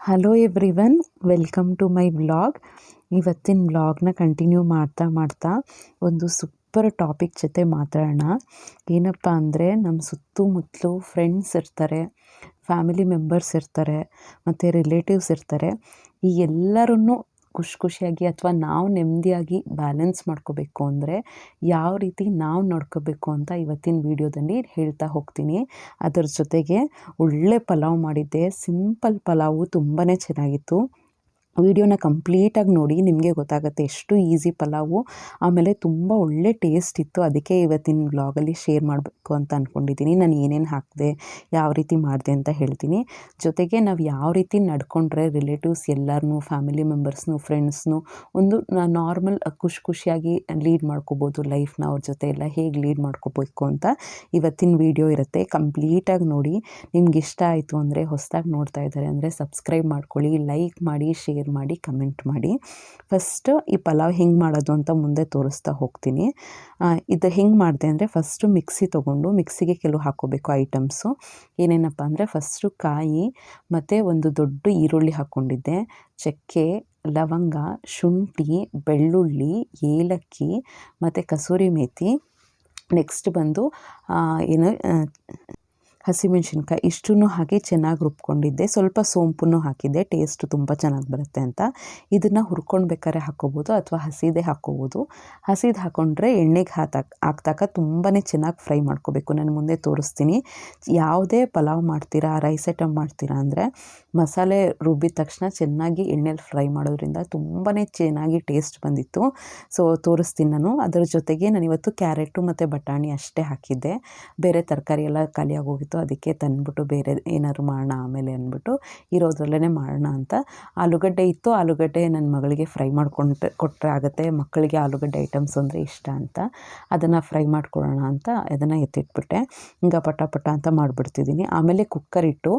Hello everyone, welcome to my vlog. ಇವತ್ತಿನ ವ್ಲಾಗ್ನ continue ಮಾಡ್ತಾ ಒಂದು ಸೂಪರ್ ಟಾಪಿಕ್ ಜೊತೆ ಮಾತಾಡೋಣ. ಏನಪ್ಪ ಅಂದರೆ, ನಮ್ಮ ಸುತ್ತಮುತ್ತಲು ಫ್ರೆಂಡ್ಸ್ ಇರ್ತಾರೆ, ಫ್ಯಾಮಿಲಿ ಮೆಂಬರ್ಸ್ ಇರ್ತಾರೆ, ಮತ್ತು ರಿಲೇಟಿವ್ಸ್ ಇರ್ತಾರೆ. ಈ ಎಲ್ಲರನ್ನೂ ಖುಷಿಯಾಗಿ ಅಥವಾ ನಾವು ನೆಮ್ಮದಿಯಾಗಿ ಬ್ಯಾಲೆನ್ಸ್ ಮಾಡ್ಕೋಬೇಕು ಅಂದರೆ ಯಾವ ರೀತಿ ನಾವು ನೋಡ್ಕೋಬೇಕು ಅಂತ ಇವತ್ತಿನ ವೀಡಿಯೋದಲ್ಲಿ ಹೇಳ್ತಾ ಹೋಗ್ತೀನಿ. ಅದರ ಜೊತೆಗೆ ಒಳ್ಳೆ ಪಲಾವ್ ಮಾಡಿದ್ದೆ. ಸಿಂಪಲ್ ಪಲಾವು ತುಂಬಾ ಚೆನ್ನಾಗಿತ್ತು. ವಿಡಿಯೋನ ಕಂಪ್ಲೀಟಾಗಿ ನೋಡಿ, ನಿಮಗೆ ಗೊತ್ತಾಗುತ್ತೆ ಎಷ್ಟು ಈಸಿ ಪಲಾವು. ಆಮೇಲೆ ತುಂಬ ಒಳ್ಳೆ ಟೇಸ್ಟ್ ಇತ್ತು. ಅದಕ್ಕೆ ಇವತ್ತಿನ ವ್ಲಾಗಲ್ಲಿ ಶೇರ್ ಮಾಡಬೇಕು ಅಂತ ಅಂದ್ಕೊಂಡಿದ್ದೀನಿ. ನಾನು ಏನೇನು ಹಾಕಿದೆ, ಯಾವ ರೀತಿ ಮಾಡಿದೆ ಅಂತ ಹೇಳ್ತೀನಿ. ಜೊತೆಗೆ ನಾವು ಯಾವ ರೀತಿ ನಡ್ಕೊಂಡ್ರೆ ರಿಲೇಟಿವ್ಸ್ ಎಲ್ಲರನ್ನೂ, ಫ್ಯಾಮಿಲಿ ಮೆಂಬರ್ಸ್ನು, ಫ್ರೆಂಡ್ಸ್ನು ಒಂದು ನಾರ್ಮಲ್ ಖುಷಿಯಾಗಿ ಲೀಡ್ ಮಾಡ್ಕೋಬೋದು ಲೈಫ್ನ. ಅವ್ರ ಜೊತೆ ಎಲ್ಲ ಹೇಗೆ ಲೀಡ್ ಮಾಡ್ಕೋಬೇಕು ಅಂತ ಇವತ್ತಿನ ವಿಡಿಯೋ ಇರುತ್ತೆ. ಕಂಪ್ಲೀಟಾಗಿ ನೋಡಿ. ನಿಮ್ಗೆ ಇಷ್ಟ ಆಯಿತು ಅಂದರೆ, ಹೊಸದಾಗಿ ನೋಡ್ತಾ ಇದ್ದಾರೆ ಅಂದರೆ ಸಬ್ಸ್ಕ್ರೈಬ್ ಮಾಡ್ಕೊಳ್ಳಿ, ಲೈಕ್ ಮಾಡಿ, ಶೇರ್ ಮಾಡಿ, ಕಮೆಂಟ್ ಮಾಡಿ. ಫಸ್ಟು ಈ ಪಲಾವ್ ಹೆಂಗೆ ಮಾಡೋದು ಅಂತ ಮುಂದೆ ತೋರಿಸ್ತಾ ಹೋಗ್ತೀನಿ. ಇದು ಹೆಂಗೆ ಮಾಡಿದೆ ಅಂದರೆ, ಫಸ್ಟು ಮಿಕ್ಸಿ ತೊಗೊಂಡು ಮಿಕ್ಸಿಗೆ ಕೆಲವು ಹಾಕ್ಕೋಬೇಕು ಐಟಮ್ಸು. ಏನೇನಪ್ಪ ಅಂದರೆ, ಫಸ್ಟು ಕಾಯಿ ಮತ್ತು ಒಂದು ದೊಡ್ಡ ಈರುಳ್ಳಿ ಹಾಕ್ಕೊಂಡಿದ್ದೆ, ಚಕ್ಕೆ, ಲವಂಗ, ಶುಂಠಿ, ಬೆಳ್ಳುಳ್ಳಿ, ಏಲಕ್ಕಿ ಮತ್ತು ಕಸೂರಿ ಮೇಥಿ. ನೆಕ್ಸ್ಟ್ ಬಂದು ಹಸಿಮೆಣ್ಸಿನ್ಕಾಯಿ ಇಷ್ಟನ್ನು ಹಾಕಿ ಚೆನ್ನಾಗಿ ರುಬ್ಕೊಂಡಿದ್ದೆ. ಸ್ವಲ್ಪ ಸೋಂಪನ್ನು ಹಾಕಿದ್ದೆ, ಟೇಸ್ಟ್ ತುಂಬ ಚೆನ್ನಾಗಿ ಬರುತ್ತೆ ಅಂತ. ಇದನ್ನು ಹುರ್ಕೊಳ್ಬೇಕಾದ್ರೆ ಹಾಕ್ಕೋಬೋದು ಅಥವಾ ಹಸಿದೇ ಹಾಕ್ಕೋಬೋದು. ಹಸಿದು ಹಾಕ್ಕೊಂಡ್ರೆ ಎಣ್ಣೆಗೆ ಹಾಕಿದಾಗ ತುಂಬಾ ಚೆನ್ನಾಗಿ ಫ್ರೈ ಮಾಡ್ಕೋಬೇಕು. ನಾನು ಮುಂದೆ ತೋರಿಸ್ತೀನಿ. ಯಾವುದೇ ಪಲಾವ್ ಮಾಡ್ತೀರಾ, ರೈಸ್ ಐಟಮ್ ಮಾಡ್ತೀರಾ ಅಂದರೆ ಮಸಾಲೆ ರುಬ್ಬಿದ ತಕ್ಷಣ ಚೆನ್ನಾಗಿ ಎಣ್ಣೆಲಿ ಫ್ರೈ ಮಾಡೋದ್ರಿಂದ ತುಂಬಾ ಚೆನ್ನಾಗಿ ಟೇಸ್ಟ್ ಬಂದಿತ್ತು. ಸೊ ತೋರಿಸ್ತೀನಿ ನಾನು. ಅದರ ಜೊತೆಗೆ ನಾನಿವತ್ತು ಕ್ಯಾರೆಟು ಮತ್ತು ಬಟಾಣಿ ಅಷ್ಟೇ ಹಾಕಿದ್ದೆ. ಬೇರೆ ತರಕಾರಿ ಎಲ್ಲ ಖಾಲಿಯಾಗೋಗಿತ್ತು. ಅದಕ್ಕೆ ತಂದ್ಬಿಟ್ಟು ಬೇರೆ ಏನಾದ್ರು ಮಾಡೋಣ ಆಮೇಲೆ ಅಂದ್ಬಿಟ್ಟು ಇರೋದ್ರಲ್ಲೇ ಮಾಡೋಣ ಅಂತ. ಆಲೂಗಡ್ಡೆ ಇತ್ತು. ಆಲೂಗಡ್ಡೆ ನನ್ನ ಮಗಳಿಗೆ ಫ್ರೈ ಮಾಡ್ಕೊಂಡು ಕೊಟ್ಟರೆ ಆಗುತ್ತೆ. ಮಕ್ಕಳಿಗೆ ಆಲೂಗಡ್ಡೆ ಐಟಮ್ಸ್ ಅಂದರೆ ಇಷ್ಟ ಅಂತ ಅದನ್ನು ಫ್ರೈ ಮಾಡ್ಕೊಳ್ಳೋಣ ಅಂತ ಅದನ್ನು ಎತ್ತಿಟ್ಬಿಟ್ಟೆ. ಹಿಂಗೆ ಪಟ ಅಂತ ಮಾಡಿಬಿಡ್ತಿದ್ದೀನಿ. ಆಮೇಲೆ ಕುಕ್ಕರ್ ಇಟ್ಟು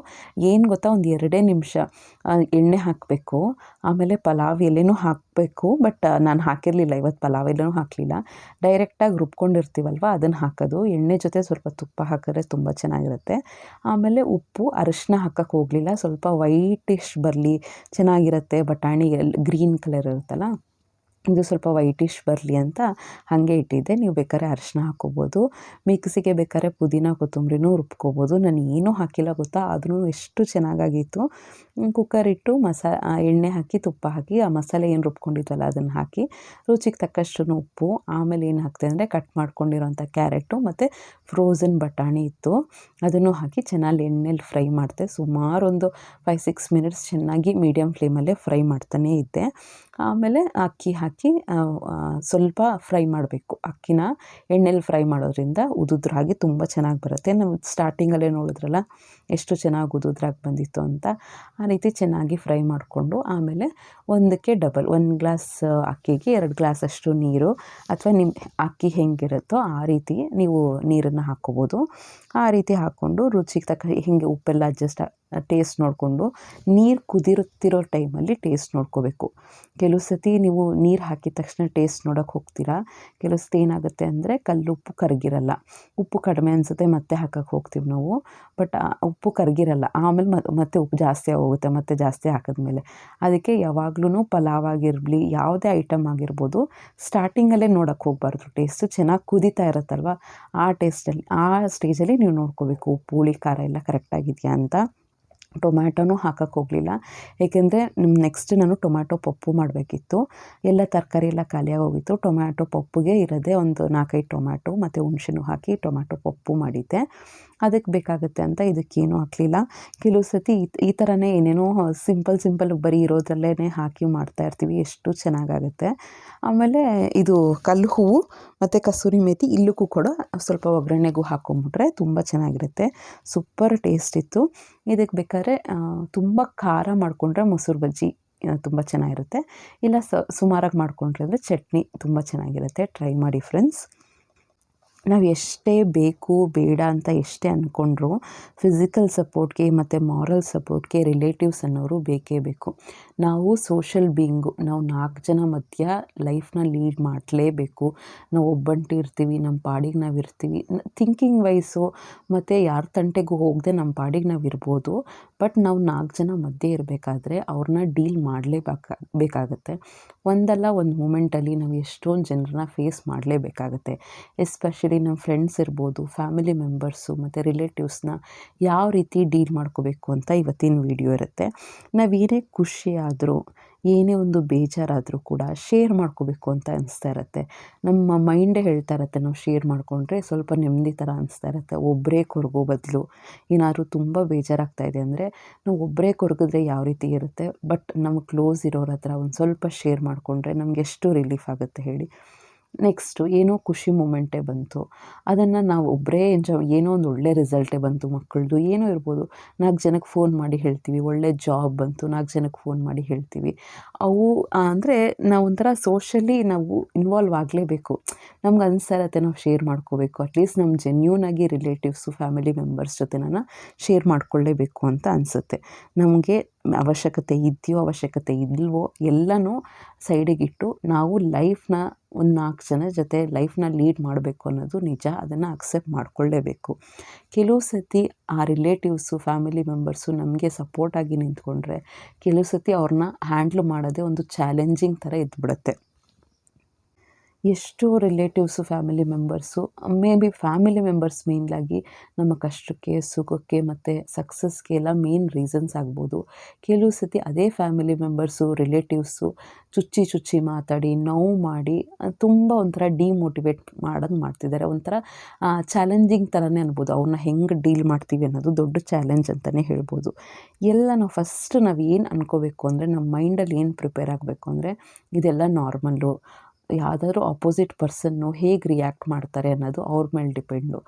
ಏನು ಗೊತ್ತಾ, ಒಂದು 2 ನಿಮಿಷ ಎಣ್ಣೆ ಹಾಕಬೇಕು. ಆಮೇಲೆ ಪಲಾವ್ ಎಲೆನೂ ಹಾಕಬೇಕು. ಬಟ್ ನಾನು ಹಾಕಿರಲಿಲ್ಲ ಇವತ್ತು, ಪಲಾವ್ ಎಲೆನೂ ಹಾಕಲಿಲ್ಲ. ಡೈರೆಕ್ಟಾಗಿ ರುಬ್ಕೊಂಡಿರ್ತೀವಲ್ವ ಅದನ್ನು ಹಾಕೋದು. ಎಣ್ಣೆ ಜೊತೆ ಸ್ವಲ್ಪ ತುಪ್ಪ ಹಾಕಿದ್ರೆ ತುಂಬ ಚೆನ್ನಾಗಿರುತ್ತೆ. ಆಮೇಲೆ ಉಪ್ಪು, ಅರಿಶಿನ ಹಾಕೋಕ್ಕೆ ಹೋಗಲಿಲ್ಲ. ಸ್ವಲ್ಪ ವೈಟಿಶ್ ಬರಲಿ, ಚೆನ್ನಾಗಿರುತ್ತೆ. ಬಟಾಣಿ ಗ್ರೀನ್ ಕಲರ್ ಇರುತ್ತಲ್ಲ, ಇದು ಸ್ವಲ್ಪ ವೈಟಿಶ್ ಬರಲಿ ಅಂತ ಹಾಗೆ ಇಟ್ಟಿದ್ದೆ. ನೀವು ಬೇಕಾದ್ರೆ ಅರಿಶಿನ ಹಾಕ್ಕೋಬೋದು. ಮಿಕ್ಸಿಗೆ ಬೇಕಾದ್ರೆ ಪುದೀನ ಕೊತ್ತಂಬರಿನೂ ರುಬ್ಕೋಬೋದು. ನಾನು ಏನೂ ಹಾಕಿಲ್ಲ ಗೊತ್ತಾ, ಆದ್ರೂ ಎಷ್ಟು ಚೆನ್ನಾಗಾಗಿತ್ತು. ಕುಕ್ಕರ್ ಇಟ್ಟು ಎಣ್ಣೆ ಹಾಕಿ, ತುಪ್ಪ ಹಾಕಿ, ಆ ಮಸಾಲೆ ಏನು ರುಬ್ಕೊಂಡಿದ್ವಲ್ಲ ಅದನ್ನು ಹಾಕಿ, ರುಚಿಗೆ ತಕ್ಕಷ್ಟು ಉಪ್ಪು. ಆಮೇಲೆ ಏನು ಹಾಕ್ತೆ ಅಂದರೆ ಕಟ್ ಮಾಡ್ಕೊಂಡಿರೋಂಥ ಕ್ಯಾರೆಟು ಮತ್ತು ಫ್ರೋಝನ್ ಬಟಾಣಿ ಇತ್ತು, ಅದನ್ನು ಹಾಕಿ ಚೆನ್ನಾಗಿ ಎಣ್ಣೆಲಿ ಫ್ರೈ ಮಾಡಿದೆ. ಸುಮಾರು ಒಂದು 5-6 ಮಿನಿಟ್ಸ್ ಚೆನ್ನಾಗಿ ಮೀಡಿಯಮ್ ಫ್ಲೇಮಲ್ಲೇ ಫ್ರೈ ಮಾಡ್ತಾನೇ ಇದ್ದೆ. ಆಮೇಲೆ ಅಕ್ಕಿ ಹಾಕಿ ಸ್ವಲ್ಪ ಫ್ರೈ ಮಾಡಬೇಕು. ಅಕ್ಕಿನ ಎಣ್ಣೆಲಿ ಫ್ರೈ ಮಾಡೋದ್ರಿಂದ ಉದುದ್ರಾಗಿ ತುಂಬ ಚೆನ್ನಾಗಿ ಬರುತ್ತೆ. ನಾವು ಸ್ಟಾರ್ಟಿಂಗಲ್ಲೇ ನೋಡಿದ್ರಲ್ಲ ಎಷ್ಟು ಚೆನ್ನಾಗಿ ಉದುದ್ರಾಗಿ ಬಂದಿತ್ತು ಅಂತ. ಆ ರೀತಿ ಚೆನ್ನಾಗಿ ಫ್ರೈ ಮಾಡಿಕೊಂಡು ಆಮೇಲೆ ಒಂದಕ್ಕೆ ಡಬಲ್ 1 ಗ್ಲಾಸ್ ಅಕ್ಕಿಗೆ 2 ಗ್ಲಾಸಷ್ಟು ನೀರು, ಅಥವಾ ನಿಮ್ಮ ಅಕ್ಕಿ ಹೆಂಗಿರುತ್ತೋ ಆ ರೀತಿ ನೀವು ನೀರನ್ನು ಹಾಕ್ಕೋಬೋದು. ಆ ರೀತಿ ಹಾಕ್ಕೊಂಡು ರುಚಿಗೆ ತಕ್ಕ ಹೀಗೆ ಉಪ್ಪೆಲ್ಲ ಟೇಸ್ಟ್ ನೋಡಿಕೊಂಡು, ನೀರು ಕುದಿರುತ್ತಿರೋ ಟೈಮಲ್ಲಿ ಟೇಸ್ಟ್ ನೋಡ್ಕೋಬೇಕು. ಕೆಲವು ಸತಿ ನೀವು ನೀರು ಹಾಕಿದ ತಕ್ಷಣ ಟೇಸ್ಟ್ ನೋಡೋಕ್ಕೆ ಹೋಗ್ತೀರಾ. ಕೆಲವು ಸತಿ ಏನಾಗುತ್ತೆ ಅಂದರೆ ಕಲ್ಲುಪ್ಪು ಕರಗಿರಲ್ಲ, ಉಪ್ಪು ಕಡಿಮೆ ಅನಿಸುತ್ತೆ, ಮತ್ತೆ ಹಾಕೋಕ್ಕೆ ಹೋಗ್ತೀವಿ ನಾವು. ಬಟ್ ಉಪ್ಪು ಕರಗಿರಲ್ಲ, ಆಮೇಲೆ ಮತ್ತೆ ಉಪ್ಪು ಜಾಸ್ತಿ ಆಗೋಗುತ್ತೆ ಮತ್ತೆ ಜಾಸ್ತಿ ಹಾಕಿದ್ಮೇಲೆ. ಅದಕ್ಕೆ ಯಾವಾಗ್ಲೂ ಪಲಾವ್ ಆಗಿರಲಿ, ಯಾವುದೇ ಐಟಮ್ ಆಗಿರ್ಬೋದು, ಸ್ಟಾರ್ಟಿಂಗಲ್ಲೇ ನೋಡೋಕ್ಕೆ ಹೋಗಬಾರ್ದು. ಟೇಸ್ಟು ಚೆನ್ನಾಗಿ ಕುದೀತಾ ಇರುತ್ತಲ್ವ, ಆ ಸ್ಟೇಜಲ್ಲಿ ನೀವು ನೋಡ್ಕೋಬೇಕು ಉಪ್ಪು, ಹುಳಿ, ಖಾರ ಎಲ್ಲ ಕರೆಕ್ಟಾಗಿದೆಯಾ ಅಂತ. ಟೊಮ್ಯಾಟೋನೂ ಹಾಕೋಕ್ಕೆ ಹೋಗಲಿಲ್ಲ, ಏಕೆಂದರೆ ನೆಕ್ಸ್ಟ್ ನಾನು ಟೊಮ್ಯಾಟೊ ಪಪ್ಪು ಮಾಡಬೇಕಿತ್ತು. ಎಲ್ಲ ತರಕಾರಿ ಎಲ್ಲ ಖಾಲಿಯಾಗಿ ಹೋಗಿತ್ತು. ಟೊಮ್ಯಾಟೊ ಪಪ್ಪುಗೆ ಇರೋದೇ ಒಂದು 4-5 ಟೊಮ್ಯಾಟೊ ಮತ್ತು ಹುಣಸೆನೂ ಹಾಕಿ ಟೊಮ್ಯಾಟೊ ಪಪ್ಪು ಮಾಡಿದ್ದೆ. ಅದಕ್ಕೆ ಬೇಕಾಗುತ್ತೆ ಅಂತ ಇದಕ್ಕೇನೂ ಹಾಕಲಿಲ್ಲ. ಕೆಲವು ಸತಿ ಈ ಥರನೇ ಏನೇನೋ ಸಿಂಪಲ್ ಬರೀ ಇರೋದ್ರಲ್ಲೇ ಹಾಕಿ ಮಾಡ್ತಾಯಿರ್ತೀವಿ, ಎಷ್ಟು ಚೆನ್ನಾಗಾಗುತ್ತೆ. ಆಮೇಲೆ ಇದು ಕಲ್ಲು ಹೂವು ಮತ್ತು ಕಸೂರಿ ಮೇಥಿ ಇಲ್ಲಕ್ಕೂ ಕೂಡ ಸ್ವಲ್ಪ ಒಗ್ಗರಣೆಗೂ ಹಾಕ್ಕೊಂಬಿಟ್ರೆ ತುಂಬ ಚೆನ್ನಾಗಿರುತ್ತೆ. ಸೂಪರ್ ಟೇಸ್ಟ್ ಇತ್ತು. ಇದಕ್ಕೆ ಬೇಕಾದ್ರೆ ತುಂಬ ಖಾರ ಮಾಡಿಕೊಂಡ್ರೆ ಮೊಸರು ಬಜ್ಜಿ ತುಂಬ ಚೆನ್ನಾಗಿರುತ್ತೆ. ಇಲ್ಲ ಸುಮಾರಾಗಿ ಮಾಡಿಕೊಂಡ್ರೆ ಅಂದರೆ ಚಟ್ನಿ ತುಂಬ ಚೆನ್ನಾಗಿರುತ್ತೆ. ಟ್ರೈ ಮಾಡಿ ಫ್ರೆಂಡ್ಸ್. ನಾವು ಎಷ್ಟೇ ಬೇಕು ಬೇಡ ಅಂತ ಎಷ್ಟೇ ಅಂದ್ಕೊಂಡ್ರೂ ಫಿಸಿಕಲ್ ಸಪೋರ್ಟ್ಗೆ ಮತ್ತು ಮಾರಲ್ ಸಪೋರ್ಟ್ಗೆ ರಿಲೇಟಿವ್ಸ್ ಅನ್ನೋರು ಬೇಕೇ ಬೇಕು. ನಾವು ಸೋಷಲ್ ಬೀಯಿಂಗು, ನಾವು 4 ಜನ ಮಧ್ಯ ಲೈಫ್ನ ಲೀಡ್ ಮಾಡಲೇಬೇಕು. ನಾವು ಒಬ್ಬಂಟಿ ಇರ್ತೀವಿ, ನಮ್ಮ ಪಾಡಿಗೆ ನಾವು ಇರ್ತೀವಿ. ಥಿಂಕಿಂಗ್ ವೈಸು ಮತ್ತು ಯಾರ ತಂಟೆಗೂ ಹೋಗದೆ ನಮ್ಮ ಪಾಡಿಗೆ ನಾವು ಇರ್ಬೋದು. ಬಟ್ ನಾವು 4 ಜನ ಮಧ್ಯೆ ಇರಬೇಕಾದ್ರೆ ಅವ್ರನ್ನ ಡೀಲ್ ಬೇಕಾಗತ್ತೆ. ಒಂದಲ್ಲ ಒಂದು ಮೂಮೆಂಟಲ್ಲಿ ನಾವು ಎಷ್ಟೊಂದು ಜನರನ್ನ ಫೇಸ್ ಮಾಡಲೇಬೇಕಾಗತ್ತೆ. ಎಸ್ಪೆಷಲಿ ನಮ್ಮ ಫ್ರೆಂಡ್ಸ್ ಇರ್ಬೋದು, ಫ್ಯಾಮಿಲಿ ಮೆಂಬರ್ಸು ಮತ್ತು ರಿಲೇಟಿವ್ಸ್ನ ಯಾವ ರೀತಿ ಡೀಲ್ ಮಾಡ್ಕೋಬೇಕು ಅಂತ ಇವತ್ತಿನ ವಿಡಿಯೋ ಇರುತ್ತೆ. ನಾವೇನೇ ಖುಷಿ ಆದರೂ, ಏನೇ ಒಂದು ಬೇಜಾರಾದರೂ ಕೂಡ ಶೇರ್ ಮಾಡ್ಕೋಬೇಕು ಅಂತ ಅನಿಸ್ತಾ ಇರುತ್ತೆ. ನಮ್ಮ ಮೈಂಡೇ ಹೇಳ್ತಾ ಇರುತ್ತೆ, ನಾವು ಶೇರ್ ಮಾಡಿಕೊಂಡ್ರೆ ಸ್ವಲ್ಪ ನೆಮ್ಮದಿ ಥರ ಅನಿಸ್ತಾ ಇರುತ್ತೆ. ಒಬ್ಬರೇ ಕೊರಗೋ ಬದಲು ಏನಾದ್ರು ತುಂಬ ಬೇಜಾರಾಗ್ತಾಯಿದೆ ಅಂದರೆ ನಾವು ಒಬ್ಬರೇ ಕೊರಗಿದ್ರೆ ಯಾವ ರೀತಿ ಇರುತ್ತೆ, ಬಟ್ ನಮಗೆ ಕ್ಲೋಸ್ ಇರೋರ ಹತ್ರ ಒಂದು ಸ್ವಲ್ಪ ಶೇರ್ ಮಾಡಿಕೊಂಡ್ರೆ ನಮ್ಗೆ ಎಷ್ಟು ರಿಲೀಫ್ ಆಗುತ್ತೆ ಹೇಳಿ. ನೆಕ್ಸ್ಟು ಏನೋ ಖುಷಿ ಮೂಮೆಂಟೇ ಬಂತು, ಅದನ್ನು ನಾವು ಒಬ್ಬರೇ ಏನೋ ಒಂದು ಒಳ್ಳೆ ರಿಸಲ್ಟೇ ಬಂತು ಮಕ್ಕಳದು, ಏನೋ ಇರ್ಬೋದು, 4 ಜನಕ್ಕೆ ಫೋನ್ ಮಾಡಿ ಹೇಳ್ತೀವಿ. ಒಳ್ಳೆ ಜಾಬ್ ಬಂತು, 4 ಜನಕ್ಕೆ ಫೋನ್ ಮಾಡಿ ಹೇಳ್ತೀವಿ. ಅವು ಅಂದರೆ ನಾವು ಒಂಥರ ಸೋಷಲಿ ನಾವು ಇನ್ವಾಲ್ವ್ ಆಗಲೇಬೇಕು. ನಮ್ಗೆ ಅನಿಸ್ತಾ ಇರುತ್ತೆ ನಾವು ಶೇರ್ ಮಾಡ್ಕೋಬೇಕು. ಅಟ್ಲೀಸ್ಟ್ ನಮ್ಮ ಜೆನ್ಯೂನಾಗಿ ರಿಲೇಟಿವ್ಸು, ಫ್ಯಾಮಿಲಿ ಮೆಂಬರ್ಸ್ ಜೊತೆ ಶೇರ್ ಮಾಡ್ಕೊಳ್ಳೇಬೇಕು ಅಂತ ಅನಿಸುತ್ತೆ. ನಮಗೆ ಅವಶ್ಯಕತೆ ಇದೆಯೋ ಅವಶ್ಯಕತೆ ಇಲ್ವೋ ಎಲ್ಲನೂ ಸೈಡಿಗಿಟ್ಟು ನಾವು ಲೈಫ್ನ ಒಂದು 4 ಜನ ಜೊತೆ ಲೈಫ್ನ ಲೀಡ್ ಮಾಡಬೇಕು ಅನ್ನೋದು ನಿಜ. ಅದನ್ನು ಅಕ್ಸೆಪ್ಟ್ ಮಾಡಿಕೊಳ್ಳೇಬೇಕು. ಕೆಲವು ಸತಿ ಆ ರಿಲೇಟಿವ್ಸು, ಫ್ಯಾಮಿಲಿ ಮೆಂಬರ್ಸು ನಮಗೆ ಸಪೋರ್ಟಾಗಿ ನಿಂತ್ಕೊಂಡ್ರೆ ಕೆಲವು ಸತಿ ಅವ್ರನ್ನ ಹ್ಯಾಂಡ್ಲ್ ಮಾಡೋದೇ ಒಂದು ಚಾಲೆಂಜಿಂಗ್ ಥರ ಇದ್ಬಿಡುತ್ತೆ. ಎಷ್ಟೋ relatives, family members, may be family members ಮೇಯ್ನಾಗಿ ನಮ್ಮ ಕಷ್ಟಕ್ಕೆ, ಸುಖಕ್ಕೆ ಮತ್ತು ಸಕ್ಸಸ್ಗೆ ಎಲ್ಲ ಮೇನ್ ರೀಸನ್ಸ್ ಆಗ್ಬೋದು. ಕೆಲವು ಸತಿ ಅದೇ ಫ್ಯಾಮಿಲಿ ಮೆಂಬರ್ಸು, ರಿಲೇಟಿವ್ಸು ಚುಚ್ಚಿ ಮಾತಾಡಿ, ನೋವು ಮಾಡಿ ತುಂಬ ಒಂಥರ ಡಿಮೋಟಿವೇಟ್ ಮಾಡೋಂಗೆ ಮಾಡ್ತಿದ್ದಾರೆ. ಒಂಥರ ಚಾಲೆಂಜಿಂಗ್ ಥರನೇ ಅನ್ಬೋದು. ಅವ್ರನ್ನ ಹೆಂಗೆ ಡೀಲ್ ಮಾಡ್ತೀವಿ ಅನ್ನೋದು ದೊಡ್ಡ ಚಾಲೆಂಜ್ ಅಂತಲೇ ಹೇಳ್ಬೋದು. ಎಲ್ಲ ನಾವು ಏನು ಅನ್ಕೋಬೇಕು ಅಂದರೆ, ನಮ್ಮ ಮೈಂಡಲ್ಲಿ ಏನು ಪ್ರಿಪೇರ್ ಆಗಬೇಕು ಅಂದರೆ, ಇದೆಲ್ಲ ನಾರ್ಮಲ್ಲು. ಯಾವುದಾದ್ರೂ ಆಪೋಸಿಟ್ ಪರ್ಸನ್ನು ಹೇಗೆ ರಿಯಾಕ್ಟ್ ಮಾಡ್ತಾರೆ ಅನ್ನೋದು ಅವ್ರ ಮೇಲೆ ಡಿಪೆಂಡು.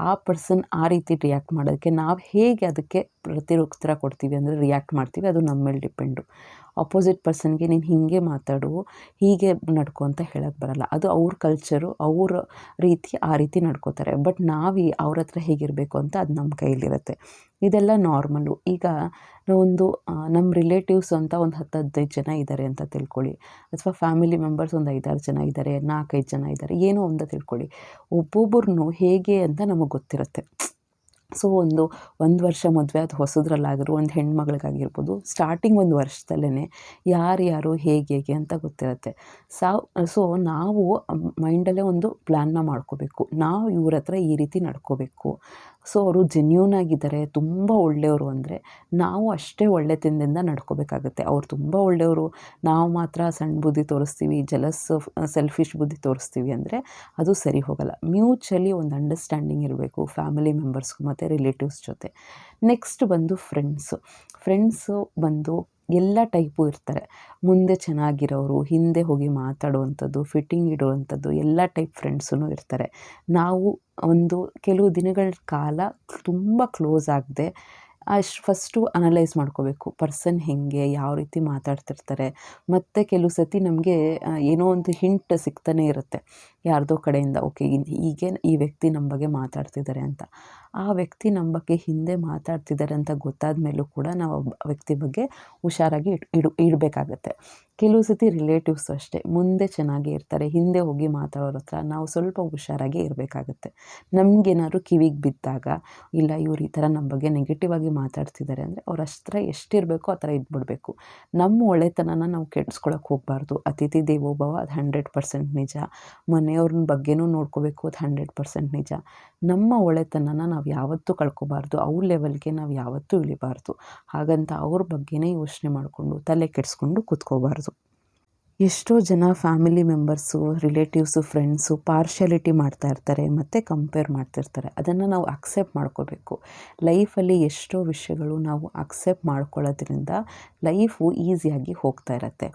ಆ ಪರ್ಸನ್ ಆ ರೀತಿ ರಿಯಾಕ್ಟ್ ಮಾಡೋದಕ್ಕೆ ನಾವು ಹೇಗೆ ಅದಕ್ಕೆ ಪ್ರತ್ಯುತ್ತರ ಕೊಡ್ತೀವಿ ಅಂದರೆ ರಿಯಾಕ್ಟ್ ಮಾಡ್ತೀವಿ, ಅದು ನಮ್ಮ ಮೇಲೆ ಡಿಪೆಂಡು. ಆಪೋಸಿಟ್ ಪರ್ಸನ್ಗೆ ನೀನು ಹೀಗೆ ಮಾತಾಡು, ಹೀಗೆ ನಡ್ಕೊ ಅಂತ ಹೇಳೋಕ್ಕೆ ಬರೋಲ್ಲ. ಅದು ಅವ್ರ ಕಲ್ಚರು, ಅವ್ರ ರೀತಿ ಆ ರೀತಿ ನಡ್ಕೋತಾರೆ. ಬಟ್ ನಾವು ಅವ್ರ ಹತ್ರ ಹೇಗಿರಬೇಕು ಅಂತ ಅದು ನಮ್ಮ ಕೈಲಿರುತ್ತೆ. ಇದೆಲ್ಲ ನಾರ್ಮಲ್ಲು. ಈಗ ನಮ್ಮ ರಿಲೇಟಿವ್ಸ್ ಅಂತ ಒಂದು 10-15 ಜನ ಇದ್ದಾರೆ ಅಂತ ತಿಳ್ಕೊಳ್ಳಿ, ಅಥವಾ ಫ್ಯಾಮಿಲಿ ಮೆಂಬರ್ಸ್ ಒಂದು 5-6 ಜನ ಇದ್ದಾರೆ, 4-5 ಜನ ಇದ್ದಾರೆ, ಏನೋ ಒಂದು ತಿಳ್ಕೊಳ್ಳಿ. ಒಬ್ಬೊಬ್ಬರನ್ನು ಹೇಗೆ ಅಂತ ನಮಗೆ ಗೊತ್ತಿರುತ್ತೆ. ಸೊ ಒಂದು ವರ್ಷ ಮದುವೆ ಆದ ಹೊಸದ್ರಲ್ಲಾದರೂ ಒಂದು ಹೆಣ್ಮಗಳಿಗಾಗಿರ್ಬೋದು, ಸ್ಟಾರ್ಟಿಂಗ್ ಒಂದು ವರ್ಷದಲ್ಲೇ ಯಾರು ಹೇಗೆ ಅಂತ ಗೊತ್ತಿರುತ್ತೆ. ಸೊ ನಾವು ಮೈಂಡಲ್ಲೇ ಒಂದು ಪ್ಲ್ಯಾನ್ನ ಮಾಡ್ಕೋಬೇಕು. ನಾವು ಇವ್ರ ಹತ್ರ ಈ ರೀತಿ ನಡ್ಕೋಬೇಕು. ಸೊ ಅವರು ಜೆನ್ಯೂನಾಗಿದ್ದಾರೆ, ತುಂಬ ಒಳ್ಳೆಯವರು ಅಂದರೆ ನಾವು ಅಷ್ಟೇ ಒಳ್ಳೆತನದಿಂದ ನಡ್ಕೋಬೇಕಾಗತ್ತೆ. ಅವ್ರು ತುಂಬ ಒಳ್ಳೆಯವರು, ನಾವು ಮಾತ್ರ ಸಣ್ಣ ಬುದ್ಧಿ ತೋರಿಸ್ತೀವಿ, ಸೆಲ್ಫಿಶ್ ಬುದ್ಧಿ ತೋರಿಸ್ತೀವಿ ಅಂದರೆ ಅದು ಸರಿ ಹೋಗಲ್ಲ. ಮ್ಯೂಚುವಲಿ ಒಂದು ಅಂಡರ್ಸ್ಟ್ಯಾಂಡಿಂಗ್ ಇರಬೇಕು ಫ್ಯಾಮಿಲಿ ಮೆಂಬರ್ಸ್ಗೂ ಮತ್ತು ರಿಲೇಟಿವ್ಸ್ ಜೊತೆ. ನೆಕ್ಸ್ಟ್ ಬಂದು ಫ್ರೆಂಡ್ಸು ಬಂದು ಎಲ್ಲ ಟೈಪು ಇರ್ತಾರೆ. ಮುಂದೆ ಚೆನ್ನಾಗಿರೋರು, ಹಿಂದೆ ಹೋಗಿ ಮಾತಾಡುವಂಥದ್ದು, ಫಿಟ್ಟಿಂಗ್ ಇಡುವಂಥದ್ದು, ಎಲ್ಲ ಟೈಪ್ ಫ್ರೆಂಡ್ಸೂ ಇರ್ತಾರೆ. ನಾವು ಕೆಲವು ದಿನಗಳ ಕಾಲ ತುಂಬ ಕ್ಲೋಸ್ ಆಗದೆ ಫಸ್ಟು ಅನಲೈಸ್ ಮಾಡ್ಕೋಬೇಕು. ಪರ್ಸನ್ ಹೇಗೆ, ಯಾವ ರೀತಿ ಮಾತಾಡ್ತಿರ್ತಾರೆ. ಮತ್ತು ಕೆಲವು ಸತಿ ನಮಗೆ ಏನೋ ಒಂದು ಹಿಂಟ್ ಸಿಗ್ತಾನೆ ಇರುತ್ತೆ ಯಾರ್ದೋ ಕಡೆಯಿಂದ. ಓಕೆ, ಹೀಗೆ ಈ ವ್ಯಕ್ತಿ ನಮ್ಮ ಬಗ್ಗೆ ಮಾತಾಡ್ತಿದ್ದಾರೆ ಅಂತ. ಆ ವ್ಯಕ್ತಿ ನಮ್ಮ ಬಗ್ಗೆ ಹಿಂದೆ ಮಾತಾಡ್ತಿದ್ದಾರೆ ಅಂತ ಗೊತ್ತಾದ ಮೇಲೂ ಕೂಡ ನಾವು ಆ ವ್ಯಕ್ತಿ ಬಗ್ಗೆ ಹುಷಾರಾಗಿ ಇಡಬೇಕಾಗತ್ತೆ. ಕೆಲವು ಸತಿ ರಿಲೇಟಿವ್ಸು ಅಷ್ಟೇ, ಮುಂದೆ ಚೆನ್ನಾಗೇ ಇರ್ತಾರೆ, ಹಿಂದೆ ಹೋಗಿ ಮಾತಾಡೋರ ಹತ್ರ ನಾವು ಸ್ವಲ್ಪ ಹುಷಾರಾಗಿ ಇರಬೇಕಾಗತ್ತೆ. ನಮಗೇನಾದ್ರು ಕಿವಿಗೆ ಬಿದ್ದಾಗ, ಇಲ್ಲ ಇವ್ರು ಈ ಥರ ನಮ್ಮ ಬಗ್ಗೆ ನೆಗೆಟಿವ್ ಆಗಿ ಮಾತಾಡ್ತಿದ್ದಾರೆ ಅಂದರೆ ಅವ್ರ ಹತ್ರ ಎಷ್ಟಿರಬೇಕೋ ಆ ಥರ ಇದ್ಬಿಡಬೇಕು. ನಮ್ಮ ಒಳ್ಳೆತನನ ನಾವು ಕೆಡಿಸ್ಕೊಳಕ್ಕೆ ಹೋಗಬಾರ್ದು. ಅತಿಥಿ ದೇವೋ ಭವ, ಅದು 100% ನಿಜ. ಮನೆಯವ್ರನ್ನ ಬಗ್ಗೆನೂ ನೋಡ್ಕೋಬೇಕು, ಅದು 100% ನಿಜ. ನಮ್ಮ ಒಳ್ಳೆತನನ ನಾವು ಯಾವತ್ತೂ ಕಳ್ಕೊಬಾರ್ದು. ಅವ್ರ ಲೆವೆಲ್ಗೆ ನಾವು ಯಾವತ್ತೂ ಇಳಿಬಾರ್ದು. ಹಾಗಂತ ಅವ್ರ ಬಗ್ಗೆನೇ ಯೋಚನೆ ಮಾಡಿಕೊಂಡು ತಲೆ ಕೆಡಿಸ್ಕೊಂಡು ಕೂತ್ಕೋಬಾರ್ದು. ಎಷ್ಟೋ ಜನ family members, relatives, friends partiality ಮಾಡ್ತಾ ಇರ್ತಾರೆ ಮತ್ತು ಕಂಪೇರ್ ಮಾಡ್ತಿರ್ತಾರೆ. ಅದನ್ನು ನಾವು ಅಕ್ಸೆಪ್ಟ್ ಮಾಡ್ಕೋಬೇಕು. ಲೈಫಲ್ಲಿ ಎಷ್ಟೋ ವಿಷಯಗಳು ನಾವು ಅಕ್ಸೆಪ್ಟ್ ಮಾಡ್ಕೊಳ್ಳೋದ್ರಿಂದ ಲೈಫು ಈಸಿಯಾಗಿ ಹೋಗ್ತಾ ಇರುತ್ತೆ.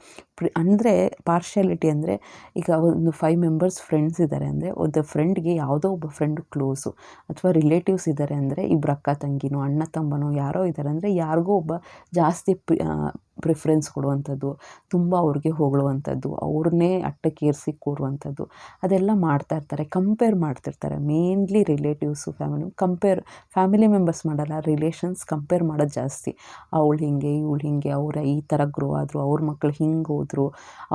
ಅಂದರೆ ಪಾರ್ಶಿಯಾಲಿಟಿ ಅಂದರೆ, ಈಗ ಒಂದು 5 ಮೆಂಬರ್ಸ್ ಫ್ರೆಂಡ್ಸ್ ಇದ್ದಾರೆ ಅಂದರೆ ಒಂದು ಫ್ರೆಂಡ್ಗೆ ಯಾವುದೋ ಒಬ್ಬ ಫ್ರೆಂಡು ಕ್ಲೋಸು, ಅಥವಾ ರಿಲೇಟಿವ್ಸ್ ಇದ್ದಾರೆ ಅಂದರೆ ಇಬ್ಬರು ಅಕ್ಕ ತಂಗಿನೋ, ಅಣ್ಣ ತಮ್ಮನೋ ಯಾರೋ ಇದ್ದಾರೆ ಅಂದರೆ ಯಾರಿಗೋ ಒಬ್ಬ ಜಾಸ್ತಿ ಪ್ರಿಫರೆನ್ಸ್ ಕೊಡುವಂಥದ್ದು, ತುಂಬ ಅವ್ರಿಗೆ ಹೊಗಳುವಂಥದ್ದು, ಅವ್ರನ್ನೇ ಅಟ್ಟಕ್ಕೇರಿಸಿ ಕೂರುವಂಥದ್ದು ಅದೆಲ್ಲ ಮಾಡ್ತಾ ಇರ್ತಾರೆ. ಕಂಪೇರ್ ಮಾಡ್ತಿರ್ತಾರೆ. ಮೇನ್ಲಿ ರಿಲೇಟಿವ್ಸು ಫ್ಯಾಮಿಲಿ ಮೆಂಬರ್ಸ್ ಮಾಡಲ್ಲ, ರಿಲೇಷನ್ಸ್ ಕಂಪೇರ್ ಮಾಡೋದು ಜಾಸ್ತಿ. ಅವಳು ಹಿಂಗೆ, ಇವಳು ಹಿಂಗೆ, ಅವರ ಈ ಥರ ಗ್ರೋ ಆದರು, ಅವ್ರ ಮಕ್ಕಳು ಹಿಂಗೆ ಹೋದರು,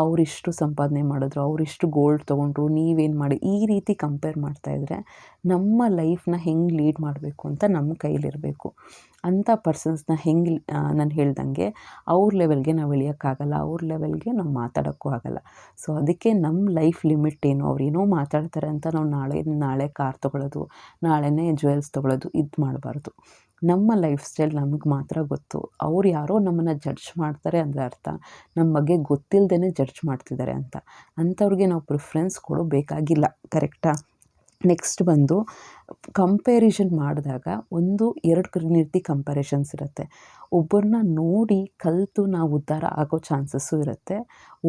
ಅವರಿಷ್ಟು ಸಂಪಾದನೆ ಮಾಡಿದ್ರು, ಅವರಿಷ್ಟು ಗೋಲ್ಡ್ ತೊಗೊಂಡ್ರು, ನೀವೇನು ಮಾಡಿ, ಈ ರೀತಿ ಕಂಪೇರ್ ಮಾಡ್ತಾಯಿದ್ರೆ ನಮ್ಮ ಲೈಫ್ನ ಹೆಂಗೆ ಲೀಡ್ ಮಾಡಬೇಕು ಅಂತ ನಮ್ಮ ಕೈಲಿರಬೇಕು. ಅಂಥ ಪರ್ಸನ್ಸ್ನ ಹೆಂಗೆ ನಾನು ಹೇಳ್ದಂಗೆ ಅವ್ರ ಲೆವೆಲ್ಗೆ ನಾವು ಇಳಿಯೋಕ್ಕಾಗಲ್ಲ, ಅವ್ರ ಲೆವೆಲ್ಗೆ ನಾವು ಮಾತಾಡೋಕ್ಕೂ ಆಗಲ್ಲ. ಸೊ ಅದಕ್ಕೆ ನಮ್ಮ ಲೈಫ್ ಲಿಮಿಟ್ ಏನು, ಅವ್ರು ಏನೋ ಮಾತಾಡ್ತಾರೆ ಅಂತ ನಾವು ನಾಳೆ ಕಾರ್ ತೊಗೊಳ್ಳೋದು, ನಾಳೆನೇ ಜ್ಯುವೆಲ್ಸ್ ತೊಗೊಳ್ಳೋದು ಇದು ಮಾಡಬಾರ್ದು. ನಮ್ಮ ಲೈಫ್ ಸ್ಟೈಲ್ ನಮಗೆ ಮಾತ್ರ ಗೊತ್ತು. ಅವ್ರು ಯಾರೋ ನಮ್ಮನ್ನು ಜಡ್ಜ್ ಮಾಡ್ತಾರೆ ಅಂದರೆ ಅರ್ಥ ನಮ್ಮ ಬಗ್ಗೆ ಗೊತ್ತಿಲ್ಲದೇ ಜಡ್ಜ್ ಮಾಡ್ತಿದ್ದಾರೆ ಅಂತ. ಅಂಥವ್ರಿಗೆ ನಾವು ಪ್ರಿಫರೆನ್ಸ್ ಕೊಡಬೇಕಾಗಿಲ್ಲ. ಕರೆಕ್ಟಾ? ನೆಕ್ಸ್ಟ್ ಬಂದು ಕಂಪ್ಯಾರಿಸನ್ ಮಾಡಿದಾಗ 2 ರೀತಿ ಕಂಪ್ಯಾರಿಸನ್ಸ್ ಇರುತ್ತೆ. ಒಬ್ಬರನ್ನ ನೋಡಿ ಕಲಿತು ನಾವು ಉದ್ಧಾರ ಆಗೋ ಚಾನ್ಸಸ್ಸು ಇರುತ್ತೆ.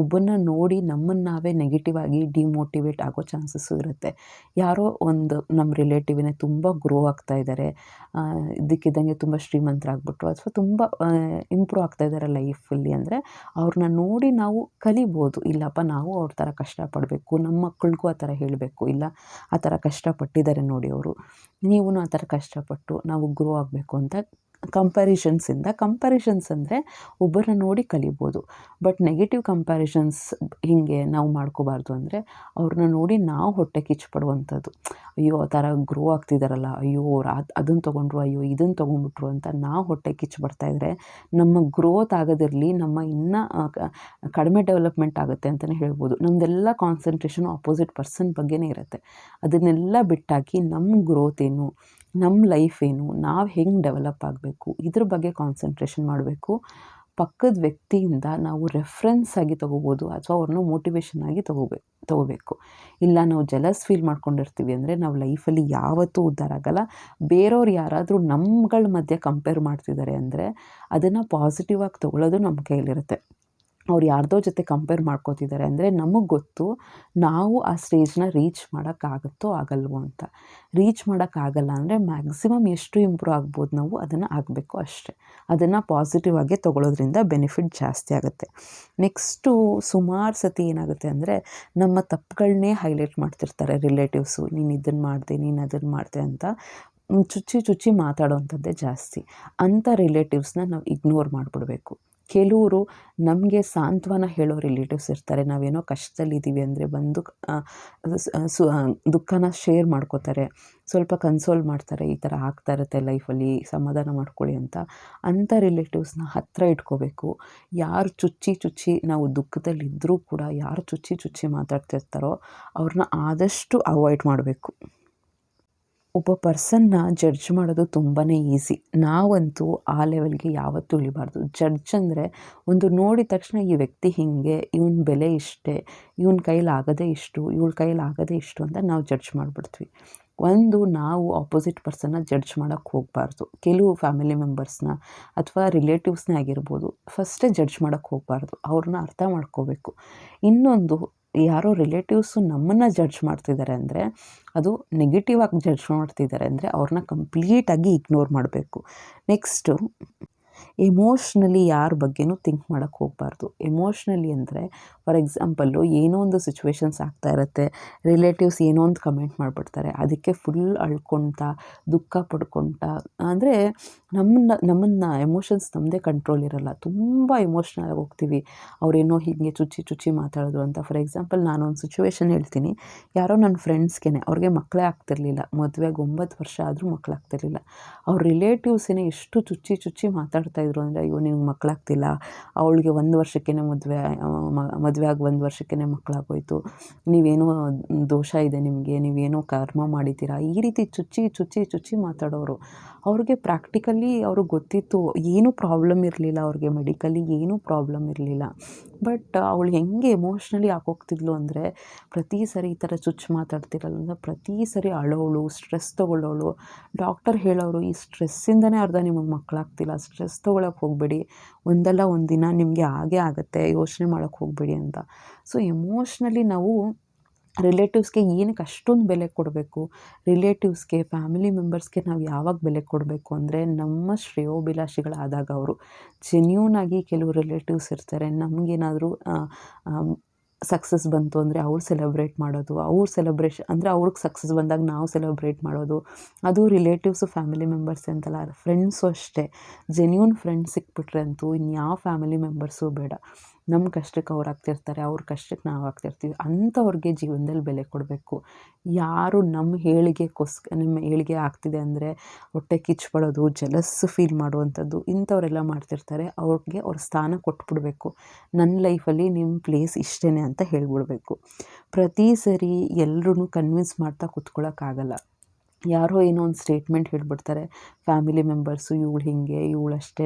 ಒಬ್ಬರನ್ನ ನೋಡಿ ನಮ್ಮನ್ನು ನಾವೇ ನೆಗೆಟಿವ್ ಆಗಿ ಡಿಮೋಟಿವೇಟ್ ಆಗೋ ಚಾನ್ಸಸ್ಸು ಇರುತ್ತೆ. ಯಾರೋ ಒಂದು ನಮ್ಮ ರಿಲೇಟಿವ್ನೇ ತುಂಬ ಗ್ರೋ ಆಗ್ತಾ ಇದ್ದಾರೆ, ಇದ್ದಕ್ಕಿದ್ದಂಗೆ ತುಂಬ ಶ್ರೀಮಂತರಾಗ್ಬಿಟ್ರು ಅಥವಾ ತುಂಬ ಇಂಪ್ರೂವ್ ಆಗ್ತಾಯಿದ್ದಾರೆ ಲೈಫಲ್ಲಿ ಅಂದರೆ ಅವ್ರನ್ನ ನೋಡಿ ನಾವು ಕಲಿಬೋದು. ಇಲ್ಲಪ್ಪ ನಾವು ಅವ್ರ ಥರ ಕಷ್ಟಪಡಬೇಕು, ನಮ್ಮ ಮಕ್ಕಳಿಗೂ ಆ ಥರ ಹೇಳಬೇಕು, ಇಲ್ಲ ಆ ಥರ ಕಷ್ಟಪಟ್ಟಿದ್ದಾರೆ ನೋಡಿ ಅವರು, ನೀವೂ ಆ ಥರ ಕಷ್ಟಪಟ್ಟು ನಾವು ಗ್ರೋ ಆಗಬೇಕು ಅಂತ ಕಂಪ್ಯಾರಿಸನ್ಸ್ ಅಂದರೆ ಒಬ್ಬರನ್ನ ನೋಡಿ ಕಲಿಬೋದು. ಬಟ್ ನೆಗೆಟಿವ್ ಕಂಪ್ಯಾರಿಸನ್ಸ್ ಹೀಗೆ ನಾವು ಮಾಡ್ಕೋಬಾರ್ದು. ಅಂದರೆ ಅವ್ರನ್ನ ನೋಡಿ ನಾವು ಹೊಟ್ಟೆ ಕಿಚ್ಚು ಪಡುವಂಥದ್ದು, ಅಯ್ಯೋ ಆ ಥರ ಗ್ರೋ ಆಗ್ತಿದ್ದಾರಲ್ಲ, ಅಯ್ಯೋ ಅವ್ರು ಅದನ್ನು ತೊಗೊಂಡ್ರು, ಅಯ್ಯೋ ಇದನ್ನು ತೊಗೊಂಡ್ಬಿಟ್ರು ಅಂತ ನಾವು ಹೊಟ್ಟೆ ಕಿಚ್ಚು ಬರ್ತಾಯಿದ್ರೆ ನಮ್ಮ ಗ್ರೋತ್ ಆಗೋದಿರಲಿ, ನಮ್ಮ ಇನ್ನೂ ಕಡಿಮೆ ಡೆವಲಪ್ಮೆಂಟ್ ಆಗುತ್ತೆ ಅಂತಲೇ ಹೇಳ್ಬೋದು. ನಮ್ಮದೆಲ್ಲ ಕಾನ್ಸಂಟ್ರೇಷನು ಅಪೋಸಿಟ್ ಪರ್ಸನ್ ಬಗ್ಗೆನೇ ಇರುತ್ತೆ. ಅದನ್ನೆಲ್ಲ ಬಿಟ್ಟಾಕಿ ನಮ್ಮ ಗ್ರೋತ್ ಏನು, ನಮ್ಮ ಲೈಫ್ ಏನು, ನಾವು ಹೆಂಗೆ ಡೆವಲಪ್ ಆಗಬೇಕು ಇದ್ರ ಬಗ್ಗೆ ಕಾನ್ಸಂಟ್ರೇಷನ್ ಮಾಡಬೇಕು. ಪಕ್ಕದ ವ್ಯಕ್ತಿಯಿಂದ ನಾವು ರೆಫರೆನ್ಸ್ ಆಗಿ ತೊಗೋಬೋದು ಅಥವಾ ಅವ್ರನ್ನ ಮೋಟಿವೇಶನ್ ಆಗಿ ತೊಗೋಬೇಕು. ಇಲ್ಲ ನಾವು ಜಲಸ್ ಫೀಲ್ ಮಾಡ್ಕೊಂಡಿರ್ತೀವಿ ಅಂದರೆ ನಾವು ಲೈಫಲ್ಲಿ ಯಾವತ್ತೂ ಉದ್ಧಾರ ಆಗಲ್ಲ. ಬೇರೆಯವ್ರು ಯಾರಾದರೂ ನಮ್ಗಳ ಮಧ್ಯೆ ಕಂಪೇರ್ ಮಾಡ್ತಿದ್ದಾರೆ ಅಂದರೆ ಅದನ್ನು ಪಾಸಿಟಿವ್ ಆಗಿ ತೊಗೊಳ್ಳೋದು ನಮ್ಮ ಕೈಲಿರುತ್ತೆ. ಅವ್ರು ಯಾರ್ದೋ ಜೊತೆ ಕಂಪೇರ್ ಮಾಡ್ಕೋತಿದ್ದಾರೆ ಅಂದರೆ ನಮಗೆ ಗೊತ್ತು ನಾವು ಆ ಸ್ಟೇಜ್ನ ರೀಚ್ ಮಾಡೋಕ್ಕಾಗುತ್ತೋ ಆಗಲ್ವೋ ಅಂತ. ರೀಚ್ ಮಾಡೋಕ್ಕಾಗಲ್ಲ ಅಂದರೆ ಮ್ಯಾಕ್ಸಿಮಮ್ ಎಷ್ಟು ಇಂಪ್ರೂವ್ ಆಗ್ಬೋದು ನಾವು ಅದನ್ನು ಆಗಬೇಕು ಅಷ್ಟೇ. ಅದನ್ನು ಪಾಸಿಟಿವ್ ಆಗಿ ತೊಗೊಳ್ಳೋದ್ರಿಂದ ಬೆನಿಫಿಟ್ ಜಾಸ್ತಿ ಆಗುತ್ತೆ. ನೆಕ್ಸ್ಟು ಸುಮಾರು ಸತಿ ಏನಾಗುತ್ತೆ ಅಂದರೆ ನಮ್ಮ ತಪ್ಪುಗಳನ್ನೇ ಹೈಲೈಟ್ ಮಾಡ್ತಿರ್ತಾರೆ ರಿಲೇಟಿವ್ಸು. ನೀನು ಇದನ್ನು ಮಾಡಿದೆ, ನೀನು ಅದನ್ನು ಮಾಡಿದೆ ಅಂತ ಚುಚ್ಚಿ ಮಾತಾಡೋವಂಥದ್ದೇ ಜಾಸ್ತಿ. ಅಂಥ ರಿಲೇಟಿವ್ಸ್ನ ನಾವು ಇಗ್ನೋರ್ ಮಾಡಿಬಿಡ್ಬೇಕು. ಕೆಲವರು ನಮಗೆ ಸಾಂತ್ವನ ಹೇಳೋ ರಿಲೇಟಿವ್ಸ್ ಇರ್ತಾರೆ. ನಾವೇನೋ ಕಷ್ಟದಲ್ಲಿದ್ದೀವಿ ಅಂದರೆ ಬಂದು ದುಃಖನ ಶೇರ್ ಮಾಡ್ಕೋತಾರೆ, ಸ್ವಲ್ಪ ಕನ್ಸೋಲ್ ಮಾಡ್ತಾರೆ, ಈ ಥರ ಆಗ್ತಾ ಇರುತ್ತೆ ಲೈಫಲ್ಲಿ, ಸಮಾಧಾನ ಮಾಡ್ಕೊಳ್ಳಿ ಅಂತ. ಅಂಥ ರಿಲೇಟಿವ್ಸ್ನ ಹತ್ತಿರ ಇಟ್ಕೋಬೇಕು. ಯಾರು ಚುಚ್ಚಿ ನಾವು ದುಃಖದಲ್ಲಿದ್ದರೂ ಕೂಡ ಯಾರು ಚುಚ್ಚಿ ಮಾತಾಡ್ತಿರ್ತಾರೋ ಅವ್ರನ್ನ ಆದಷ್ಟು ಅವಾಯ್ಡ್ ಮಾಡಬೇಕು. ಒಬ್ಬ ಪರ್ಸನ್ನ ಜಡ್ಜ್ ಮಾಡೋದು ತುಂಬಾ ಈಸಿ. ನಾವಂತೂ ಆ ಲೆವೆಲ್ಗೆ ಯಾವತ್ತೂ ಇಳಿಬಾರ್ದು. ಜಡ್ಜ್ ಅಂದರೆ ಒಂದು ನೋಡಿದ ತಕ್ಷಣ ಈ ವ್ಯಕ್ತಿ ಹೀಗೆ, ಇವನ ಬೆಲೆ ಇಷ್ಟೇ, ಇವನ ಕೈಲಾಗದೇ ಇಷ್ಟು, ಇವಳ ಕೈಲಾಗದೇ ಇಷ್ಟು ಅಂತ ನಾವು ಜಡ್ಜ್ ಮಾಡಿಬಿಡ್ತೀವಿ. ನಾವು ಆಪೋಸಿಟ್ ಪರ್ಸನ್ನ ಜಡ್ಜ್ ಮಾಡೋಕ್ಕೆ ಹೋಗಬಾರ್ದು. ಕೆಲವು ಫ್ಯಾಮಿಲಿ ಮೆಂಬರ್ಸ್ನ ಅಥವಾ ರಿಲೇಟಿವ್ಸ್ನೇ ಆಗಿರ್ಬೋದು, ಫಸ್ಟೇ ಜಡ್ಜ್ ಮಾಡೋಕ್ಕೆ ಹೋಗಬಾರ್ದು. ಅವ್ರನ್ನ ಅರ್ಥ ಮಾಡ್ಕೋಬೇಕು. ಇನ್ನೊಂದು, ಯಾರೋ ರಿಲೇಟಿವ್ಸು ನಮ್ಮನ್ನು ಜಡ್ಜ್ ಮಾಡ್ತಿದ್ದಾರೆ ಅಂದರೆ ಅದು ನೆಗೆಟಿವ್ ಆಗಿ ಜಡ್ಜ್ ಮಾಡ್ತಿದ್ದಾರೆ ಅಂದರೆ ಅವ್ರನ್ನ ಕಂಪ್ಲೀಟಾಗಿ ಇಗ್ನೋರ್ ಮಾಡಬೇಕು. ನೆಕ್ಸ್ಟು, ಎಮೋಷ್ನಲಿ ಯಾರ ಬಗ್ಗೆನೂ ಥಿಂಕ್ ಮಾಡೋಕ್ಕೆ ಹೋಗಬಾರ್ದು. ಎಮೋಷ್ನಲಿ ಅಂದರೆ ಫಾರ್ ಎಕ್ಸಾಂಪಲ್ಲು ಏನೋ ಒಂದು ಸಿಚುವೇಶನ್ಸ್ ಆಗ್ತಾ ಇರುತ್ತೆ, ರಿಲೇಟಿವ್ಸ್ ಏನೋ ಒಂದು ಕಮೆಂಟ್ ಮಾಡಿಬಿಡ್ತಾರೆ, ಅದಕ್ಕೆ ಫುಲ್ ಅಳ್ಕೊಳ್ತಾ ದುಃಖ ಪಡ್ಕೊಳ್ತಾ ಅಂದರೆ ನಮ್ಮನ್ನು ಎಮೋಷನ್ಸ್ ನಮ್ಮದೇ ಕಂಟ್ರೋಲ್ ಇರೋಲ್ಲ, ತುಂಬ ಎಮೋಷ್ನಲ್ ಆಗಿ ಹೋಗ್ತೀವಿ. ಅವರೇನೋ ಹೀಗೆ ಚುಚ್ಚಿ ಮಾತಾಡೋದು ಅಂತ. ಫಾರ್ ಎಕ್ಸಾಂಪಲ್ ನಾನೊಂದು ಸಿಚುವೇಶನ್ ಹೇಳ್ತೀನಿ. ಯಾರೋ ನನ್ನ ಫ್ರೆಂಡ್ಸ್ಗೆ ಅವ್ರಿಗೆ ಮಕ್ಕಳೇ ಆಗ್ತಿರ್ಲಿಲ್ಲ, ಮದುವೆಗೆ 9 ವರ್ಷ ಆದರೂ ಮಕ್ಕಳಾಗ್ತಿರ್ಲಿಲ್ಲ. ಅವ್ರ ರಿಲೇಟಿವ್ಸೇನೆ ಎಷ್ಟು ಚುಚ್ಚಿ ಮಾತಾಡ್ತಾಯಿದ್ರು ಅಂದರೆ, ಅಯ್ಯೋ ನಿನಗೆ ಮಕ್ಕಳಾಗ್ತಿಲ್ಲ, ಅವಳಿಗೆ 1 ವರ್ಷಕ್ಕೇ ಮದುವೆ ಆಗಿ 1 ವರ್ಷಕ್ಕೇ ಮಕ್ಕಳಾಗೋಯ್ತು, ನೀವೇನೋ ದೋಷ ಇದೆ ನಿಮಗೆ, ನೀವೇನೋ ಕರ್ಮ ಮಾಡಿದ್ದೀರಾ, ಈ ರೀತಿ ಚುಚ್ಚಿ ಮಾತಾಡೋರು. ಅವ್ರಿಗೆ ಪ್ರಾಕ್ಟಿಕಲಿ ಅವ್ರಿಗೆ ಗೊತ್ತಿತ್ತು, ಏನೂ ಪ್ರಾಬ್ಲಮ್ ಇರಲಿಲ್ಲ, ಅವ್ರಿಗೆ ಮೆಡಿಕಲಿ ಏನೂ ಪ್ರಾಬ್ಲಮ್ ಇರಲಿಲ್ಲ. ಬಟ್ ಅವಳು ಹೆಂಗೆ ಎಮೋಷ್ನಲಿ ಆಗೋಗ್ತಿದ್ಲು ಅಂದರೆ, ಪ್ರತಿ ಸರಿ ಈ ಥರ ಮಾತಾಡ್ತಿರಲ್ಲ, ಪ್ರತಿ ಸರಿ ಅಳೋಳು, ಸ್ಟ್ರೆಸ್ ತೊಗೊಳ್ಳೋಳು. ಡಾಕ್ಟರ್ ಹೇಳೋರು, ಈ ಸ್ಟ್ರೆಸ್ಸಿಂದನೇ ಅರ್ಧ ನಿಮಗೆ ಮಕ್ಕಳಾಗ್ತಿಲ್ಲ, ಸ್ಟ್ರೆಸ್ ತೊಗೊಳಕ್ಕೆ ಹೋಗಬೇಡಿ, ಒಂದಲ್ಲ ಒಂದು ದಿನ ನಿಮಗೆ ಆಗೇ ಆಗುತ್ತೆ, ಯೋಚನೆ ಮಾಡೋಕ್ಕೆ ಹೋಗಬೇಡಿ ಅಂತ. ಸೊ ಎಮೋಷ್ನಲಿ ನಾವು ರಿಲೇಟಿವ್ಸ್ಗೆ ಏನಕ್ಕೆ ಅಷ್ಟೊಂದು ಬೆಲೆ ಕೊಡಬೇಕು? ರಿಲೇಟಿವ್ಸ್ಗೆ, ಫ್ಯಾಮಿಲಿ ಮೆಂಬರ್ಸ್ಗೆ ನಾವು ಯಾವಾಗ ಬೆಲೆ ಕೊಡಬೇಕು ಅಂದರೆ, ನಮ್ಮ ಶ್ರೇಯೋಭಿಲಾಷಿಗಳಾದಾಗ ಅವರು ಜೆನ್ಯೂನಾಗಿ ಕೆಲವು ರಿಲೇಟಿವ್ಸ್ ಇರ್ತಾರೆ. ನಮಗೇನಾದರೂ ಸಕ್ಸಸ್ ಬಂತು ಅಂದರೆ ಅವ್ರು ಸೆಲೆಬ್ರೇಟ್ ಮಾಡೋದು, ಅವ್ರ ಸೆಲೆಬ್ರೇಷನ್ ಅಂದರೆ ಅವ್ರಿಗೆ ಸಕ್ಸಸ್ ಬಂದಾಗ ನಾವು ಸೆಲೆಬ್ರೇಟ್ ಮಾಡೋದು, ಅದು ರಿಲೇಟಿವ್ಸು ಫ್ಯಾಮಿಲಿ ಮೆಂಬರ್ಸ್ ಅಂತಲ್ಲ, ಫ್ರೆಂಡ್ಸು ಅಷ್ಟೇ. ಜೆನ್ಯೂನ್ ಫ್ರೆಂಡ್ಸ್ ಸಿಕ್ಬಿಟ್ರೆ ಅಂತೂ ಇನ್ಯಾವ ಫ್ಯಾಮಿಲಿ ಮೆಂಬರ್ಸು ಬೇಡ. ನಮ್ಮ ಕಷ್ಟಕ್ಕೆ ಅವ್ರು ಆಗ್ತಿರ್ತಾರೆ, ಅವ್ರ ಕಷ್ಟಕ್ಕೆ ನಾವು ಆಗ್ತಿರ್ತೀವಿ. ಅಂಥವ್ರಿಗೆ ಜೀವನದಲ್ಲಿ ಬೆಲೆ ಕೊಡಬೇಕು. ಯಾರು ನಮ್ಮ ಏಳಿಗೆ ಆಗ್ತಿದೆ ಅಂದರೆ ಹೊಟ್ಟೆ ಕಿಚ್ಪಡೋದು, ಜಲಸ್ ಫೀಲ್ ಮಾಡುವಂಥದ್ದು ಇಂಥವರೆಲ್ಲ ಮಾಡ್ತಿರ್ತಾರೆ. ಅವ್ರಿಗೆ ಅವ್ರ ಸ್ಥಾನ ಕೊಟ್ಬಿಡ್ಬೇಕು. ನನ್ನ ಲೈಫಲ್ಲಿ ನಿಮ್ಮ ಪ್ಲೇಸ್ ಇಷ್ಟೇ ಅಂತ ಹೇಳ್ಬಿಡ್ಬೇಕು. ಪ್ರತಿ ಸರಿ ಎಲ್ರೂ ಕನ್ವಿನ್ಸ್ ಮಾಡ್ತಾ ಕೂತ್ಕೊಳ್ಳೋಕ್ಕಾಗಲ್ಲ. ಯಾರೋ ಏನೋ ಒಂದು ಸ್ಟೇಟ್ಮೆಂಟ್ ಹೇಳ್ಬಿಡ್ತಾರೆ ಫ್ಯಾಮಿಲಿ ಮೆಂಬರ್ಸು, ಇವಳು ಹೀಗೆ, ಇವಳು ಅಷ್ಟೇ,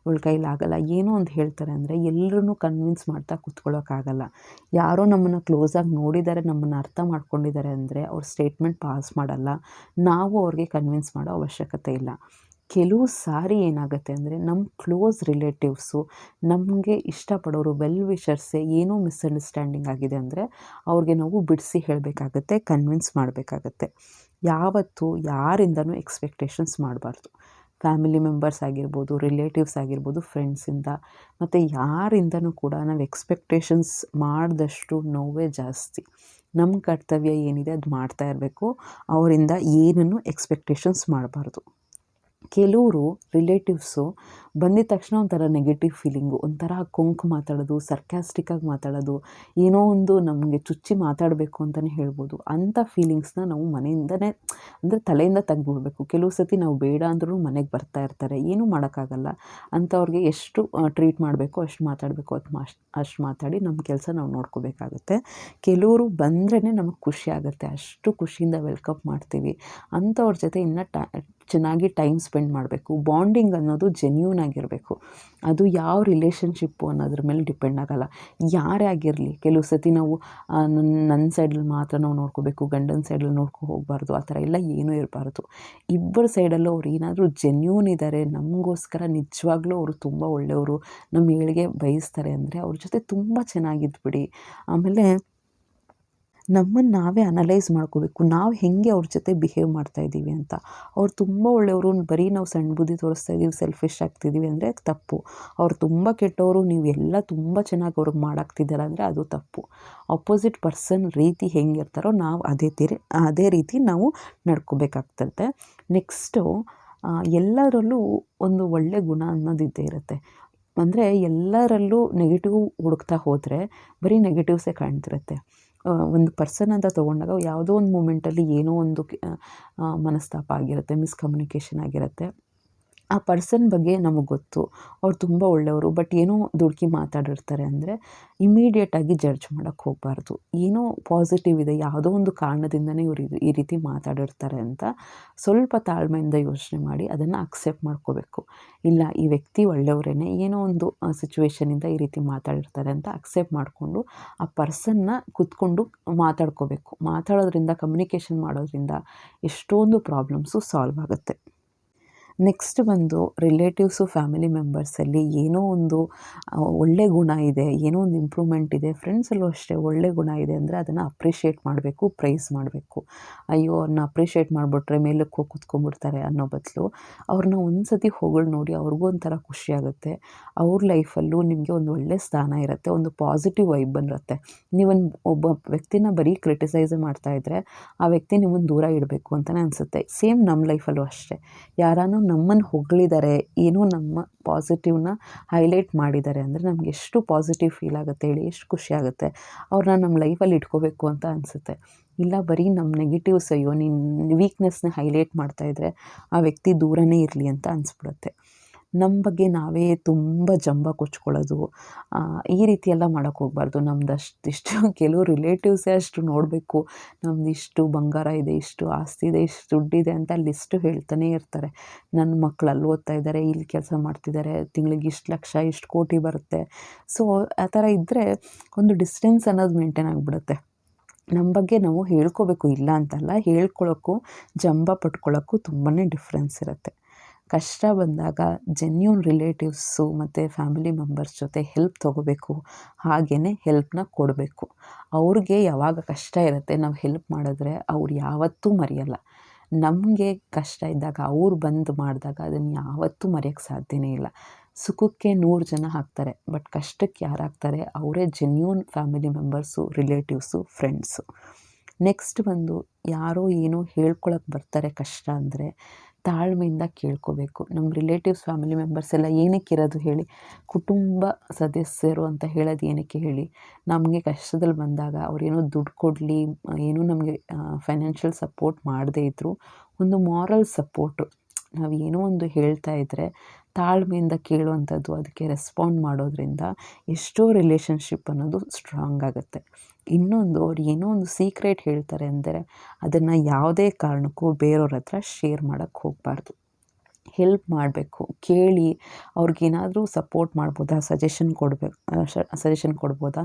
ಇವಳ ಕೈಲಾಗಲ್ಲ, ಏನೋ ಒಂದು ಹೇಳ್ತಾರೆ ಅಂದರೆ ಎಲ್ಲರೂ ಕನ್ವಿನ್ಸ್ ಮಾಡ್ತಾ ಕೂತ್ಕೊಳ್ಳೋಕ್ಕಾಗಲ್ಲ. ಯಾರೋ ನಮ್ಮನ್ನು ಕ್ಲೋಸಾಗಿ ನೋಡಿದ್ದಾರೆ, ನಮ್ಮನ್ನು ಅರ್ಥ ಮಾಡ್ಕೊಂಡಿದ್ದಾರೆ ಅಂದರೆ ಅವ್ರ ಸ್ಟೇಟ್ಮೆಂಟ್ ಪಾಸ್ ಮಾಡಲ್ಲ. ನಾವು ಅವ್ರಿಗೆ ಕನ್ವಿನ್ಸ್ ಮಾಡೋ ಅವಶ್ಯಕತೆ ಇಲ್ಲ. ಕೆಲವು ಸಾರಿ ಏನಾಗುತ್ತೆ ಅಂದರೆ ನಮ್ಮ ಕ್ಲೋಸ್ ರಿಲೇಟಿವ್ಸು, ನಮಗೆ ಇಷ್ಟಪಡೋರು, ವೆಲ್ ವಿಷರ್ಸೇ ಏನೋ ಮಿಸ್ಅಂಡರ್ಸ್ಟ್ಯಾಂಡಿಂಗ್ ಆಗಿದೆ ಅಂದರೆ ಅವ್ರಿಗೆ ನಾವು ಬಿಡಿಸಿ ಹೇಳಬೇಕಾಗತ್ತೆ, ಕನ್ವಿನ್ಸ್ ಮಾಡಬೇಕಾಗತ್ತೆ. ಯಾವತ್ತೂ ಯಾರಿಂದನೂ ಎಕ್ಸ್ಪೆಕ್ಟೇಷನ್ಸ್ ಮಾಡಬಾರ್ದು. ಫ್ಯಾಮಿಲಿ ಮೆಂಬರ್ಸ್ ಆಗಿರ್ಬೋದು, ರಿಲೇಟಿವ್ಸ್ ಆಗಿರ್ಬೋದು, ಫ್ರೆಂಡ್ಸಿಂದ ಮತ್ತು ಯಾರಿಂದನೂ ಕೂಡ ನಾವು ಎಕ್ಸ್ಪೆಕ್ಟೇಷನ್ಸ್ ಮಾಡಿದಷ್ಟು ನೋವೇ ಜಾಸ್ತಿ. ನಮ್ಮ ಕರ್ತವ್ಯ ಏನಿದೆ ಅದು ಮಾಡ್ತಾ ಇರಬೇಕು. ಅವರಿಂದ ಏನನ್ನು ಎಕ್ಸ್ಪೆಕ್ಟೇಷನ್ಸ್ ಮಾಡಬಾರ್ದು. ಕೆಲವರು ರಿಲೇಟಿವ್ಸು ಬಂದಿದ ತಕ್ಷಣ ಒಂಥರ ನೆಗೆಟಿವ್ ಫೀಲಿಂಗು, ಒಂಥರ ಕೊಂಕು ಮಾತಾಡೋದು, ಸರ್ಕ್ಯಾಸ್ಟಿಕ್ಕಾಗಿ ಮಾತಾಡೋದು, ಏನೋ ಒಂದು ನಮಗೆ ಚುಚ್ಚಿ ಮಾತಾಡಬೇಕು ಅಂತಲೇ ಹೇಳ್ಬೋದು. ಅಂಥ ಫೀಲಿಂಗ್ಸ್ನ ನಾವು ಮನೆಯಿಂದನೇ ಅಂದರೆ ತಲೆಯಿಂದ ತೆಗ್ದುಬಿಡ್ಬೇಕು. ಕೆಲವು ಸತಿ ನಾವು ಬೇಡ ಅಂದ್ರೂ ಮನೆಗೆ ಬರ್ತಾ ಇರ್ತಾರೆ, ಏನೂ ಮಾಡೋಕ್ಕಾಗಲ್ಲ. ಅಂಥವ್ರಿಗೆ ಎಷ್ಟು ಟ್ರೀಟ್ ಮಾಡಬೇಕು ಅಷ್ಟು ಮಾತಾಡಬೇಕು, ಅಷ್ಟು ಮಾತಾಡಿ ನಮ್ಮ ಕೆಲಸ ನಾವು ನೋಡ್ಕೋಬೇಕಾಗುತ್ತೆ. ಕೆಲವರು ಬಂದ್ರೇ ನಮಗೆ ಖುಷಿ ಆಗುತ್ತೆ, ಅಷ್ಟು ಖುಷಿಯಿಂದ ವೆಲ್ಕಮ್ ಮಾಡ್ತೀವಿ. ಅಂಥವ್ರ ಜೊತೆ ಇನ್ನೂ ಚೆನ್ನಾಗಿ ಟೈಮ್ ಸ್ಪೆಂಡ್ ಮಾಡಬೇಕು. ಬಾಂಡಿಂಗ್ ಅನ್ನೋದು ಜೆನ್ಯೂನ್ ಆಗಿರಬೇಕು. ಅದು ಯಾವ ರಿಲೇಷನ್ಶಿಪ್ಪು ಅನ್ನೋದ್ರ ಮೇಲೆ ಡಿಪೆಂಡ್ ಆಗೋಲ್ಲ, ಯಾರೇ ಆಗಿರಲಿ. ಕೆಲವು ಸತಿ ನಾವು ನನ್ನ ಸೈಡಲ್ಲಿ ಮಾತ್ರ ನಾವು ನೋಡ್ಕೋಬೇಕು, ಗಂಡನ ಸೈಡಲ್ಲಿ ಹೋಗಬಾರ್ದು, ಆ ಥರ ಎಲ್ಲ ಏನೂ ಇರಬಾರ್ದು. ಇಬ್ಬರ ಸೈಡಲ್ಲೂ ಅವ್ರು ಏನಾದರೂ ಜೆನ್ಯೂನ್ ಇದ್ದಾರೆ, ನಮಗೋಸ್ಕರ ನಿಜವಾಗ್ಲೂ ಅವರು ತುಂಬ ಒಳ್ಳೆಯವರು, ನಮ್ಮ ಏಳಿಗೆ ಬಯಸ್ತಾರೆ ಅಂದರೆ ಅವ್ರ ಜೊತೆ ತುಂಬ ಚೆನ್ನಾಗಿದ್ಬಿಡಿ. ಆಮೇಲೆ ನಮ್ಮನ್ನು ನಾವೇ ಅನಲೈಸ್ ಮಾಡ್ಕೋಬೇಕು, ನಾವು ಹೇಗೆ ಅವ್ರ ಜೊತೆ ಬಿಹೇವ್ ಮಾಡ್ತಾಯಿದ್ದೀವಿ ಅಂತ. ಅವ್ರು ತುಂಬ ಒಳ್ಳೆಯವರು, ಬರೀ ನಾವು ಸಣ್ಣ ಬುದ್ಧಿ ತೋರಿಸ್ತಾ ಇದ್ದೀವಿ, ಸೆಲ್ಫಿಶ್ ಆಗ್ತಿದ್ದೀವಿ ಅಂದರೆ ತಪ್ಪು. ಅವ್ರು ತುಂಬ ಕೆಟ್ಟವರು, ನೀವು ಎಲ್ಲ ತುಂಬ ಚೆನ್ನಾಗಿ ಅವ್ರಿಗೆ ಮಾಡಾಕ್ತಿದ್ದೀರ ಅಂದರೆ ಅದು ತಪ್ಪು. ಅಪೋಸಿಟ್ ಪರ್ಸನ್ ರೀತಿ ಹೆಂಗಿರ್ತಾರೋ ನಾವು ಅದೇ ರೀತಿ ನಾವು ನಡ್ಕೋಬೇಕಾಗ್ತದೆ. ನೆಕ್ಸ್ಟು ಎಲ್ಲರಲ್ಲೂ ಒಂದು ಒಳ್ಳೆಯ ಗುಣ ಅನ್ನೋದಿದ್ದೇ ಇರುತ್ತೆ. ಅಂದರೆ ಎಲ್ಲರಲ್ಲೂ ನೆಗೆಟಿವ್ ಹುಡುಕ್ತಾ ಹೋದರೆ ಬರೀ ನೆಗೆಟಿವ್ಸೇ ಕಾಣ್ತಿರುತ್ತೆ. ಒಂದು ಪರ್ಸನ್ ಅಂತ ತೊಗೊಂಡಾಗ ಯಾವುದೋ ಒಂದು ಮೂಮೆಂಟಲ್ಲಿ ಏನೋ ಒಂದು ಮನಸ್ತಾಪ ಆಗಿರುತ್ತೆ, ಮಿಸ್ಕಮ್ಯುನಿಕೇಷನ್ ಆಗಿರುತ್ತೆ. ಆ ಪರ್ಸನ್ ಬಗ್ಗೆ ನಮಗೆ ಗೊತ್ತು, ಅವ್ರು ತುಂಬ ಒಳ್ಳೆಯವರು, ಬಟ್ ಏನೋ ದುಡುಕಿ ಮಾತಾಡಿರ್ತಾರೆ ಅಂದರೆ ಇಮಿಡಿಯೇಟಾಗಿ ಜಡ್ಜ್ ಮಾಡೋಕ್ಕೆ ಹೋಗಬಾರ್ದು. ಏನೋ ಪಾಸಿಟಿವ್ ಇದೆ, ಯಾವುದೋ ಒಂದು ಕಾರಣದಿಂದನೇ ಇವರು ಈ ರೀತಿ ಮಾತಾಡಿರ್ತಾರೆ ಅಂತ ಸ್ವಲ್ಪ ತಾಳ್ಮೆಯಿಂದ ಯೋಚನೆ ಮಾಡಿ ಅದನ್ನು ಅಕ್ಸೆಪ್ಟ್ ಮಾಡ್ಕೋಬೇಕು. ಇಲ್ಲ, ಈ ವ್ಯಕ್ತಿ ಒಳ್ಳೆಯವರೇ, ಏನೋ ಒಂದು ಸಿಚುವೇಷನಿಂದ ಈ ರೀತಿ ಮಾತಾಡಿರ್ತಾರೆ ಅಂತ ಅಕ್ಸೆಪ್ಟ್ ಮಾಡಿಕೊಂಡು ಆ ಪರ್ಸನ್ನ ಕೂತ್ಕೊಂಡು ಮಾತಾಡ್ಕೋಬೇಕು. ಮಾತಾಡೋದ್ರಿಂದ, ಕಮ್ಯುನಿಕೇಷನ್ ಮಾಡೋದ್ರಿಂದ ಎಷ್ಟೊಂದು ಪ್ರಾಬ್ಲಮ್ಸು ಸಾಲ್ವ್ ಆಗುತ್ತೆ. ನೆಕ್ಸ್ಟ್ ಬಂದು ರಿಲೇಟಿವ್ಸು, ಫ್ಯಾಮಿಲಿ ಮೆಂಬರ್ಸಲ್ಲಿ ಏನೋ ಒಂದು ಒಳ್ಳೆ ಗುಣ ಇದೆ, ಏನೋ ಒಂದು ಇಂಪ್ರೂವ್ಮೆಂಟ್ ಇದೆ, ಫ್ರೆಂಡ್ಸಲ್ಲೂ ಅಷ್ಟೇ ಒಳ್ಳೆ ಗುಣ ಇದೆ ಅಂದರೆ ಅದನ್ನು ಅಪ್ರಿಷಿಯೇಟ್ ಮಾಡಬೇಕು, ಪ್ರೈಸ್ ಮಾಡಬೇಕು. ಅಯ್ಯೋ ಅವ್ರನ್ನ ಅಪ್ರಿಷಿಯೇಟ್ ಮಾಡಿಬಿಟ್ರೆ ಮೇಲಕ್ಕೆ ಹೋಗಿ ಕೂತ್ಕೊಂಡ್ಬಿಡ್ತಾರೆ ಅನ್ನೋ ಬದಲು ಅವ್ರನ್ನ ಒಂದು ಸತಿ ಹೊಗಳು ನೋಡಿ, ಅವ್ರಿಗೂ ಒಂಥರ ಖುಷಿಯಾಗುತ್ತೆ. ಅವ್ರ ಲೈಫಲ್ಲೂ ನಿಮಗೆ ಒಂದು ಒಳ್ಳೆ ಸ್ಥಾನ ಇರುತ್ತೆ, ಒಂದು ಪಾಸಿಟಿವ್ ವೈಬ್ ಬಂದಿರುತ್ತೆ. ಒಬ್ಬ ವ್ಯಕ್ತಿನ ಬರೀ ಕ್ರಿಟಿಸೈಸೇ ಮಾಡ್ತಾಯಿದ್ರೆ ಆ ವ್ಯಕ್ತಿ ನಿಮ್ಮನ್ನು ದೂರ ಇಡಬೇಕು ಅಂತಲೇ ಅನಿಸುತ್ತೆ. ಸೇಮ್ ನಮ್ಮ ಲೈಫಲ್ಲೂ ಅಷ್ಟೇ, ಯಾರಾನು ನಮ್ಮನ್ನು ಹೊಗಳಿದ್ದಾರೆ, ಏನೋ ನಮ್ಮ ಪಾಸಿಟಿವ್ನ ಹೈಲೈಟ್ ಮಾಡಿದ್ದಾರೆ ಅಂದರೆ ನಮ್ಗೆ ಎಷ್ಟು ಪಾಸಿಟಿವ್ ಫೀಲ್ ಆಗುತ್ತೆ ಹೇಳಿ, ಎಷ್ಟು ಖುಷಿ ಆಗುತ್ತೆ. ಅವ್ರನ್ನ ನಮ್ಮ ಲೈಫಲ್ಲಿ ಇಟ್ಕೋಬೇಕು ಅಂತ ಅನಿಸುತ್ತೆ. ಇಲ್ಲ ಬರೀ ನಮ್ಮ ನೆಗೆಟಿವ್ಸ್, ಅಯ್ಯೋ ನಿನ್ನ ವೀಕ್ನೆಸ್ನ ಹೈಲೈಟ್ ಮಾಡ್ತಾಯಿದ್ರೆ ಆ ವ್ಯಕ್ತಿ ದೂರನೇ ಇರಲಿ ಅಂತ ಅನಿಸ್ಬಿಡುತ್ತೆ. ನಮ್ಮ ಬಗ್ಗೆ ನಾವೇ ತುಂಬ ಜಂಬ ಕೊಚ್ಕೊಳ್ಳೋದು, ಈ ರೀತಿ ಎಲ್ಲ ಮಾಡೋಕ್ಕೆ ಹೋಗಬಾರ್ದು. ನಮ್ದು ಅಷ್ಟಿಷ್ಟು ಕೆಲವು ರಿಲೇಟಿವ್ಸೇ ಅಷ್ಟು ನೋಡಬೇಕು, ನಮ್ದು ಇಷ್ಟು ಬಂಗಾರ ಇದೆ, ಇಷ್ಟು ಆಸ್ತಿ ಇದೆ, ಇಷ್ಟು ದುಡ್ಡಿದೆ ಅಂತ ಲಿಸ್ಟು ಹೇಳ್ತಾನೆ ಇರ್ತಾರೆ. ನನ್ನ ಮಕ್ಕಳು ಅಲ್ಲಿ ಓದ್ತಾ ಇದ್ದಾರೆ, ಇಲ್ಲಿ ಕೆಲಸ ಮಾಡ್ತಿದ್ದಾರೆ, ತಿಂಗಳಿಗೆ ಇಷ್ಟು ಲಕ್ಷ, ಇಷ್ಟು ಕೋಟಿ ಬರುತ್ತೆ. ಸೊ ಆ ಥರ ಇದ್ದರೆ ಒಂದು ಡಿಸ್ಟೆನ್ಸ್ ಅನ್ನೋದು ಮೇಂಟೈನ್ ಆಗಿಬಿಡುತ್ತೆ. ನಮ್ಮ ಬಗ್ಗೆ ನಾವು ಹೇಳ್ಕೋಬೇಕು, ಇಲ್ಲ ಅಂತಲ್ಲ, ಹೇಳ್ಕೊಳ್ಳೋಕ್ಕೂ ಜಂಬ ಪಟ್ಕೊಳ್ಳೋಕ್ಕೂ ತುಂಬಾ ಡಿಫ್ರೆನ್ಸ್ ಇರುತ್ತೆ. ಕಷ್ಟ ಬಂದಾಗ ಜೆನ್ಯೂನ್ ರಿಲೇಟಿವ್ಸು ಮತ್ತು ಫ್ಯಾಮಿಲಿ ಮೆಂಬರ್ಸ್ ಜೊತೆ ಹೆಲ್ಪ್ ತೊಗೋಬೇಕು, ಹಾಗೆಯೇ ಹೆಲ್ಪ್ನ ಕೊಡಬೇಕು. ಅವ್ರಿಗೆ ಯಾವಾಗ ಕಷ್ಟ ಇರುತ್ತೆ ನಾವು ಹೆಲ್ಪ್ ಮಾಡಿದ್ರೆ ಅವ್ರು ಯಾವತ್ತೂ ಮರೆಯಲ್ಲ. ನಮಗೆ ಕಷ್ಟ ಇದ್ದಾಗ ಅವ್ರು ಬಂದು ಮಾಡಿದಾಗ ಅದನ್ನು ಯಾವತ್ತೂ ಮರೆಯೋಕ್ಕೆ ಸಾಧ್ಯನೇ ಇಲ್ಲ. ಸುಖಕ್ಕೆ 100 ಜನ ಹಾಕ್ತಾರೆ, ಬಟ್ ಕಷ್ಟಕ್ಕೆ ಯಾರು ಹಾಕ್ತಾರೆ? ಅವರೇ genuine family members, relatives, friends. Next ಬಂದು ಯಾರೋ ಏನೋ ಹೇಳ್ಕೊಳಕ್ಕೆ ಬರ್ತಾರೆ ಕಷ್ಟ ಅಂದರೆ ತಾಳ್ಮೆಯಿಂದ ಕೇಳ್ಕೋಬೇಕು. ನಮ್ಮ ರಿಲೇಟಿವ್ಸ್, ಫ್ಯಾಮಿಲಿ ಮೆಂಬರ್ಸ್ ಎಲ್ಲ ಏನಕ್ಕಿರೋದು ಹೇಳಿ? ಕುಟುಂಬ ಸದಸ್ಯರು ಅಂತ ಹೇಳೋದು ಏನಕ್ಕೆ ಹೇಳಿ? ನಮಗೆ ಕಷ್ಟದಲ್ಲಿ ಬಂದಾಗ ಅವ್ರೇನೋ ದುಡ್ಡು ಕೊಡಲಿ, ಏನೋ ನಮಗೆ ಫೈನಾನ್ಷಿಯಲ್ ಸಪೋರ್ಟ್ ಮಾಡದೇ ಇದ್ದರೂ ಒಂದು ಮಾರಲ್ ಸಪೋರ್ಟು, ನಾವು ಏನೋ ಒಂದು ಹೇಳ್ತಾ ಇದ್ದರೆ ತಾಳ್ಮೆಯಿಂದ ಕೇಳುವಂಥದ್ದು, ಅದಕ್ಕೆ ರೆಸ್ಪಾಂಡ್ ಮಾಡೋದ್ರಿಂದ ಎಷ್ಟೋ ರಿಲೇಷನ್ಶಿಪ್ ಅನ್ನೋದು ಸ್ಟ್ರಾಂಗ್ ಆಗುತ್ತೆ. ಇನ್ನೊಂದು, ಅವ್ರು ಏನೋ ಒಂದು ಸೀಕ್ರೆಟ್ ಹೇಳ್ತಾರೆ ಅಂದರೆ ಅದನ್ನು ಯಾವುದೇ ಕಾರಣಕ್ಕೂ ಬೇರೆಯವ್ರ ಹತ್ರ ಶೇರ್ ಮಾಡೋಕ್ಕೆ ಹೋಗಬಾರ್ದು. ಹೆಲ್ಪ್ ಮಾಡಬೇಕು, ಕೇಳಿ ಅವ್ರಿಗೇನಾದರೂ ಸಪೋರ್ಟ್ ಮಾಡ್ಬೋದಾ, ಸಜೆಷನ್ ಕೊಡ್ಬೋದಾ,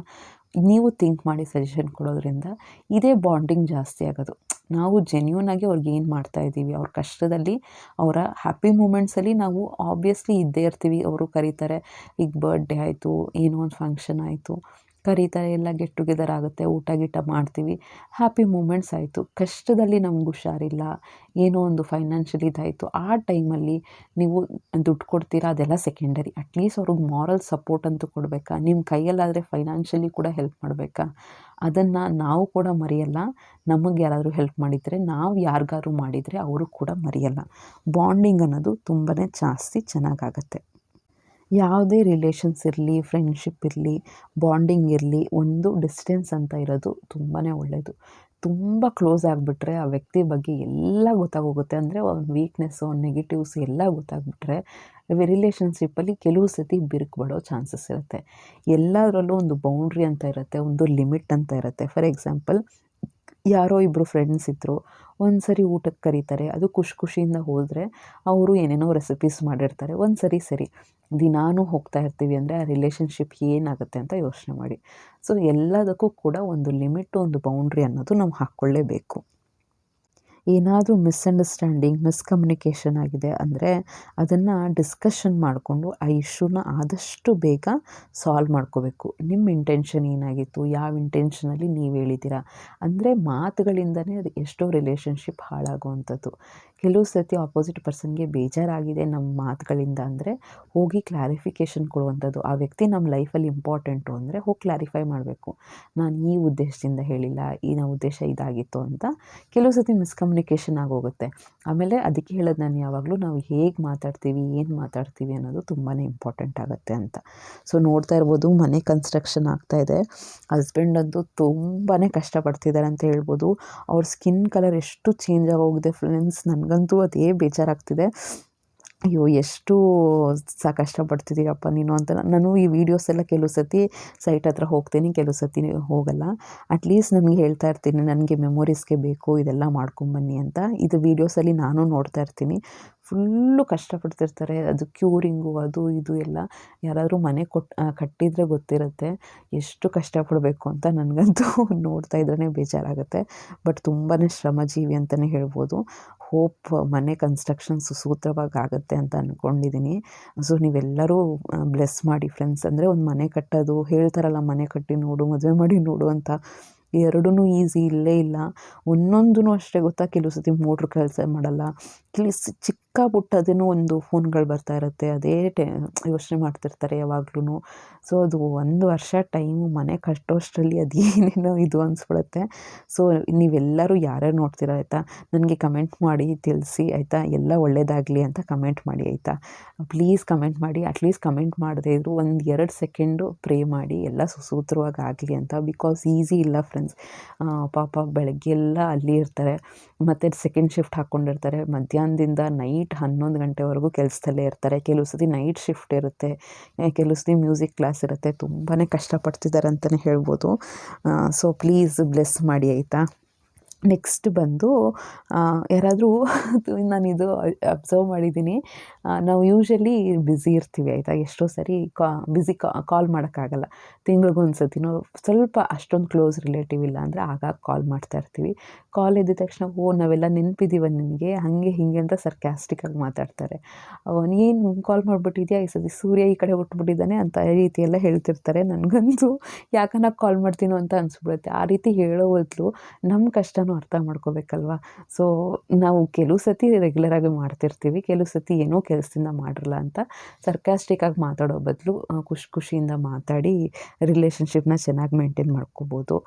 ನೀವು ಥಿಂಕ್ ಮಾಡಿ ಸಜೆಷನ್ ಕೊಡೋದ್ರಿಂದ ಇದೇ ಬಾಂಡಿಂಗ್ ಜಾಸ್ತಿ ಆಗೋದು. ನಾವು ಜೆನ್ಯೂನಾಗಿ ಅವ್ರಿಗೆ ಏನು ಮಾಡ್ತಾಯಿದ್ದೀವಿ, ಅವ್ರ ಕಷ್ಟದಲ್ಲಿ, ಅವರ ಹ್ಯಾಪಿ ಮೂಮೆಂಟ್ಸಲ್ಲಿ ನಾವು ಆಬ್ವಿಯಸ್ಲಿ ಇದ್ದೇ ಇರ್ತೀವಿ. ಅವರು ಕರೀತಾರೆ, ಈಗ ಬರ್ಡೇ ಆಯಿತು, ಏನೋ ಒಂದು ಫಂಕ್ಷನ್ ಆಯಿತು, ಕರೀತಾರೆ, ಎಲ್ಲ ಗೆಟ್ ಟುಗೆದರ್ ಆಗುತ್ತೆ, ಊಟ ಗೀಟ ಮಾಡ್ತೀವಿ, ಹ್ಯಾಪಿ ಮೂಮೆಂಟ್ಸ್ ಆಯಿತು. ಕಷ್ಟದಲ್ಲಿ ನಮ್ಗೆ ಹುಷಾರಿಲ್ಲ, ಏನೋ ಒಂದು ಫೈನಾನ್ಷಿಯಲಿ ಇದಾಯಿತು, ಆ ಟೈಮಲ್ಲಿ ನೀವು ದುಡ್ಡು ಕೊಡ್ತೀರಾ, ಅದೆಲ್ಲ ಸೆಕೆಂಡರಿ. ಅಟ್ಲೀಸ್ಟ್ ಅವ್ರಿಗೆ ಮಾರಲ್ ಸಪೋರ್ಟ್ ಅಂತೂ ಕೊಡಬೇಕಾ? ನಿಮ್ಮ ಕೈಯಲ್ಲಾದರೆ ಫೈನಾನ್ಷಿಯಲಿ ಕೂಡ ಹೆಲ್ಪ್ ಮಾಡಬೇಕಾ? ಅದನ್ನು ನಾವು ಕೂಡ ಮರೆಯಲ್ಲ. ನಮಗೆ ಯಾರಾದರೂ ಹೆಲ್ಪ್ ಮಾಡಿದರೆ, ನಾವು ಯಾರಿಗಾದ್ರು ಮಾಡಿದರೆ ಅವರು ಕೂಡ ಮರೆಯಲ್ಲ. ಬಾಂಡಿಂಗ್ ಅನ್ನೋದು ತುಂಬಾ ಜಾಸ್ತಿ ಚೆನ್ನಾಗಾಗತ್ತೆ. ಯಾವುದೇ ರಿಲೇಷನ್ಸ್ ಇರಲಿ, ಫ್ರೆಂಡ್ಶಿಪ್ ಇರಲಿ, ಬಾಂಡಿಂಗ್ ಇರಲಿ, ಒಂದು ಡಿಸ್ಟೆನ್ಸ್ ಅಂತ ಇರೋದು ತುಂಬಾ ಒಳ್ಳೆಯದು. ತುಂಬ ಕ್ಲೋಸ್ ಆಗಿಬಿಟ್ರೆ ಆ ವ್ಯಕ್ತಿ ಬಗ್ಗೆ ಎಲ್ಲ ಗೊತ್ತಾಗೋಗುತ್ತೆ. ಅಂದರೆ ಅವ್ನ ವೀಕ್ನೆಸ್ಸು, ಅವ್ನ ನೆಗೆಟಿವ್ಸ್ ಎಲ್ಲ ಗೊತ್ತಾಗ್ಬಿಟ್ರೆ ರಿಲೇಷನ್ಶಿಪ್ಪಲ್ಲಿ ಕೆಲವು ಸತಿ ಬಿರುಕು ಬಿಡೋ ಚಾನ್ಸಸ್ ಇರುತ್ತೆ. ಎಲ್ಲದರಲ್ಲೂ ಒಂದು ಬೌಂಡ್ರಿ ಅಂತ ಇರುತ್ತೆ, ಒಂದು ಲಿಮಿಟ್ ಅಂತ ಇರುತ್ತೆ. ಫಾರ್ ಎಕ್ಸಾಂಪಲ್, ಯಾರೋ ಇಬ್ಬರು ಫ್ರೆಂಡ್ಸ್ ಇದ್ದರು, ಒಂದು ಸರಿ ಊಟಕ್ಕೆ ಕರೀತಾರೆ, ಅದು ಖುಷಿಯಿಂದ ಹೋದರೆ ಅವರು ಏನೇನೋ ರೆಸಿಪೀಸ್ ಮಾಡಿರ್ತಾರೆ. ಒಂದು ಸರಿ ದಿನಾನೂ ಹೋಗ್ತಾ ಇರ್ತೀವಿ ಅಂದರೆ ಆ ರಿಲೇಷನ್ಶಿಪ್ ಏನಾಗುತ್ತೆ ಅಂತ ಯೋಚನೆ ಮಾಡಿ. ಸೊ ಎಲ್ಲದಕ್ಕೂ ಕೂಡ ಒಂದು ಲಿಮಿಟು, ಒಂದು ಬೌಂಡ್ರಿ ಅನ್ನೋದು ನಾವು ಹಾಕ್ಕೊಳ್ಳೇಬೇಕು. ಏನಾದರೂ ಮಿಸ್ಅಂಡರ್ಸ್ಟ್ಯಾಂಡಿಂಗ್, ಮಿಸ್ಕಮ್ಯುನಿಕೇಷನ್ ಆಗಿದೆ ಅಂದರೆ ಅದನ್ನು ಡಿಸ್ಕಷನ್ ಮಾಡಿಕೊಂಡು ಆ ಇಶ್ಯೂನ ಆದಷ್ಟು ಬೇಗ ಸಾಲ್ವ್ ಮಾಡ್ಕೋಬೇಕು. ನಿಮ್ಮ ಇಂಟೆನ್ಷನ್ ಏನಾಗಿತ್ತು, ಯಾವ ಇಂಟೆನ್ಷನಲ್ಲಿ ನೀವು ಹೇಳಿದ್ದೀರಾ ಅಂದರೆ ಮಾತುಗಳಿಂದನೇ ಅದು ಎಷ್ಟೋ ರಿಲೇಷನ್ಶಿಪ್ ಹಾಳಾಗುವಂಥದ್ದು. ಕೆಲವು ಸತಿ ಆಪೋಸಿಟ್ ಪರ್ಸನ್ಗೆ ಬೇಜಾರಾಗಿದೆ ನಮ್ಮ ಮಾತುಗಳಿಂದ ಅಂದರೆ ಹೋಗಿ ಕ್ಲಾರಿಫಿಕೇಷನ್ ಕೊಡುವಂಥದ್ದು. ಆ ವ್ಯಕ್ತಿ ನಮ್ಮ ಲೈಫಲ್ಲಿ ಇಂಪಾರ್ಟೆಂಟು ಅಂದರೆ ಹೋಗಿ ಕ್ಲಾರಿಫೈ ಮಾಡಬೇಕು. ನಾನು ಈ ಉದ್ದೇಶದಿಂದ ಹೇಳಿಲ್ಲ, ಈ ನನ್ನ ಉದ್ದೇಶ ಇದಾಗಿತ್ತು ಅಂತ. ಕೆಲವು ಸತಿ ಮಿಸ್ಕಮ್ಯುನಿಕೇಷನ್ ಆಗೋಗುತ್ತೆ. ಆಮೇಲೆ ಅದಕ್ಕೆ ಹೇಳೋದು ನಾನು ಯಾವಾಗಲೂ, ನಾವು ಹೇಗೆ ಮಾತಾಡ್ತೀವಿ, ಏನು ಮಾತಾಡ್ತೀವಿ ಅನ್ನೋದು ತುಂಬಾ ಇಂಪಾರ್ಟೆಂಟ್ ಆಗುತ್ತೆ ಅಂತ. ಸೊ ನೋಡ್ತಾ ಇರ್ಬೋದು, ಮನೆ ಕನ್ಸ್ಟ್ರಕ್ಷನ್ ಆಗ್ತಾಯಿದೆ. ಹಸ್ಬೆಂಡ್ ಅಂತೂ ತುಂಬಾ ಕಷ್ಟಪಡ್ತಿದ್ದಾರೆ ಅಂತ ಹೇಳ್ಬೋದು. ಅವ್ರ ಸ್ಕಿನ್ ಕಲರ್ ಎಷ್ಟು ಚೇಂಜ್ ಆಗೋಗಿದೆ ಫ್ರೆಂಡ್ಸ್, ನನಗಂತೂ ಅದೇ ಬೇಜಾರಾಗ್ತಿದೆ. ಅಯ್ಯೋ, ಎಷ್ಟು ಕಷ್ಟಪಡ್ತಿದ್ದೀಯಪ್ಪ ನೀನು ಅಂತ. ನಾನು ಈ ವೀಡಿಯೋಸ್ ಎಲ್ಲ ಕೆಲವು ಸತಿ ಸೈಟ್ ಹತ್ರ ಹೋಗ್ತೀನಿ, ಕೆಲವು ಸತಿ ಹೋಗಲ್ಲ. ಅಟ್ಲೀಸ್ಟ್ ನನಗೆ ಹೇಳ್ತಾ ಇರ್ತೀನಿ, ನನಗೆ ಮೆಮೊರೀಸ್ಗೆ ಬೇಕು, ಇದೆಲ್ಲ ಮಾಡ್ಕೊಂಬನ್ನಿ ಅಂತ. ಇದು ವೀಡಿಯೋಸಲ್ಲಿ ನಾನು ನೋಡ್ತಾ ಇರ್ತೀನಿ. ಫುಲ್ಲು ಕಷ್ಟಪಡ್ತಿರ್ತಾರೆ, ಅದು ಕ್ಯೂರಿಂಗು, ಅದು ಇದು ಎಲ್ಲ. ಯಾರಾದರೂ ಮನೆ ಕಟ್ಟಿದರೆ ಗೊತ್ತಿರುತ್ತೆ ಎಷ್ಟು ಕಷ್ಟಪಡಬೇಕು ಅಂತ. ನನಗಂತೂ ನೋಡ್ತಾ ಇದ್ರೇ ಬೇಜಾರಾಗುತ್ತೆ. ಬಟ್ ತುಂಬಾ ಶ್ರಮಜೀವಿ ಅಂತಲೇ ಹೇಳ್ಬೋದು. ಹೋಪ್ ಮನೆ ಕನ್ಸ್ಟ್ರಕ್ಷನ್ ಸುಸೂತ್ರವಾಗಿ ಆಗುತ್ತೆ ಅಂತ ಅಂದ್ಕೊಂಡಿದ್ದೀನಿ. ಸೊ ನೀವೆಲ್ಲರೂ ಬ್ಲೆಸ್ ಮಾಡಿ ಫ್ರೆಂಡ್ಸ್. ಅಂದರೆ ಒಂದು ಮನೆ ಕಟ್ಟೋದು, ಹೇಳ್ತಾರಲ್ಲ ಮನೆ ಕಟ್ಟಿ ನೋಡು, ಮದುವೆ ಮಾಡಿ ನೋಡು ಅಂತ, ಎರಡೂ ಈಸಿ ಇಲ್ಲೇ ಇಲ್ಲ. ಒಂದೊಂದೂ ಅಷ್ಟೇ ಗೊತ್ತಾ, ಕೆಲವು ಸತಿ ಮೋಟ್ರ್ ಕೆಲಸ ಮಾಡಲ್ಲ, ಚಿಕ್ಕ ಪುಟ್ಟದೇನೋ ಒಂದು ಫೋನ್ಗಳು ಬರ್ತಾ ಇರುತ್ತೆ, ಅದೇ ಯೋಚನೆ ಮಾಡ್ತಿರ್ತಾರೆ ಯಾವಾಗ್ಲೂ. ಸೊ ಅದು 1 ವರ್ಷ ಟೈಮು ಮನೆ ಕಟ್ಟೋಷ್ಟರಲ್ಲಿ ಅದೇನೇನೋ ಇದು ಅನಿಸ್ಬಿಡುತ್ತೆ. ಸೊ ನೀವೆಲ್ಲರೂ ಯಾರ್ಯಾರು ನೋಡ್ತೀರಾ ಆಯಿತಾ, ನನಗೆ ಕಮೆಂಟ್ ಮಾಡಿ ತಿಳಿಸಿ ಆಯಿತಾ. ಎಲ್ಲ ಒಳ್ಳೆಯದಾಗಲಿ ಅಂತ ಕಮೆಂಟ್ ಮಾಡಿ ಆಯಿತಾ. ಪ್ಲೀಸ್ ಕಮೆಂಟ್ ಮಾಡಿ. ಅಟ್ಲೀಸ್ಟ್ ಕಮೆಂಟ್ ಮಾಡದೇ ಇದ್ದರೂ 1-2 ಸೆಕೆಂಡು ಪ್ರೇ ಮಾಡಿ ಎಲ್ಲ ಸುಸೂತ್ರವಾಗಿ ಆಗಲಿ ಅಂತ. ಬಿಕಾಸ್ ಈಸಿ ಇಲ್ಲ ಫ್ರೆಂಡ್ಸ್. ಪಾಪ ಬೆಳಗ್ಗೆ ಎಲ್ಲ ಅಲ್ಲಿ ಇರ್ತಾರೆ, ಮತ್ತು ಸೆಕೆಂಡ್ ಶಿಫ್ಟ್ ಹಾಕ್ಕೊಂಡಿರ್ತಾರೆ. ಮಧ್ಯಾಹ್ನದಿಂದ ನೈಟ್ 11 ಗಂಟೆವರೆಗೂ ಕೆಲಸದಲ್ಲೇ ಇರ್ತಾರೆ. ಕೆಲವು ಸತಿ ನೈಟ್ ಶಿಫ್ಟ್ ಇರುತ್ತೆ, ಕೆಲವು ಸತಿ ಮ್ಯೂಸಿಕ್ ಕ್ಲಾಸ್ ಇರುತ್ತೆ. ತುಂಬಾ ಕಷ್ಟಪಡ್ತಿದ್ದಾರೆ ಅಂತಲೇ ಹೇಳ್ಬೋದು. ಸೊ ಪ್ಲೀಸ್ ಬ್ಲೆಸ್ ಮಾಡಿ ಆಯಿತಾ. ನೆಕ್ಸ್ಟ್ ಬಂದು ಯಾರಾದರೂ ನಾನಿದು ಅಬ್ಸರ್ವ್ ಮಾಡಿದ್ದೀನಿ. ನಾವು ಯೂಶ್ವಲಿ ಬ್ಯುಸಿ ಇರ್ತೀವಿ ಆಯಿತಾ, ಎಷ್ಟೋ ಸರಿ ಬ್ಯುಸಿ ಕಾಲ್ ಮಾಡೋಕ್ಕಾಗಲ್ಲ. ತಿಂಗ್ಳಿಗೊಂದು ಸತಿನೋ ಸ್ವಲ್ಪ ಅಷ್ಟೊಂದು ಕ್ಲೋಸ್ ರಿಲೇಟಿವ್ ಇಲ್ಲ ಅಂದರೆ ಆಗಾಗ ಕಾಲ್ ಮಾಡ್ತಾ ಇರ್ತೀವಿ. ಕಾಲ್ ಎದ್ದ ತಕ್ಷಣ ನಾವೆಲ್ಲ ನೆನಪಿದ್ದೀವ ನಿನಗೆ ಹಾಗೆ ಹೀಗೆ ಅಂತ ಸರ್ಕ್ಯಾಸ್ಟಿಕ್ಕಾಗಿ ಮಾತಾಡ್ತಾರೆ. ನೀನು ಕಾಲ್ ಮಾಡಿಬಿಟ್ಟಿದ್ಯಾ, ಈ ಸತಿ ಸೂರ್ಯ ಈ ಕಡೆ ಹುಟ್ಬಿಟ್ಟಿದ್ದಾನೆ ಅಂತ ಈ ರೀತಿ ಎಲ್ಲ ಹೇಳ್ತಿರ್ತಾರೆ. ನನಗಂತೂ ಯಾಕನ ಕಾಲ್ ಮಾಡ್ತೀನೋ ಅಂತ ಅನಿಸ್ಬಿಡುತ್ತೆ. ಆ ರೀತಿ ಹೇಳೋ ಬದಲು ನಮ್ಮ ಕಷ್ಟನೂ ಅರ್ಥ ಮಾಡ್ಕೋಬೇಕಲ್ವ. ಸೊ ನಾವು ಕೆಲವು ಸತಿ ರೆಗ್ಯುಲರಾಗಿ ಮಾಡ್ತಿರ್ತೀವಿ, ಕೆಲವು ಸತಿ ಏನೋ ಕೆಲಸದಿಂದ ಮಾಡಿರಲ್ಲ ಅಂತ ಸರ್ಕ್ಯಾಸ್ಟಿಕ್ಕಾಗಿ ಮಾತಾಡೋ ಬದಲು ಖುಷಿಯಿಂದ ಮಾತಾಡಿ ರಿಲೇಷನ್ಶಿಪ್ನ ಚೆನ್ನಾಗಿ ಮೇಂಟೈನ್ ಮಾಡ್ಕೋಬೋದು.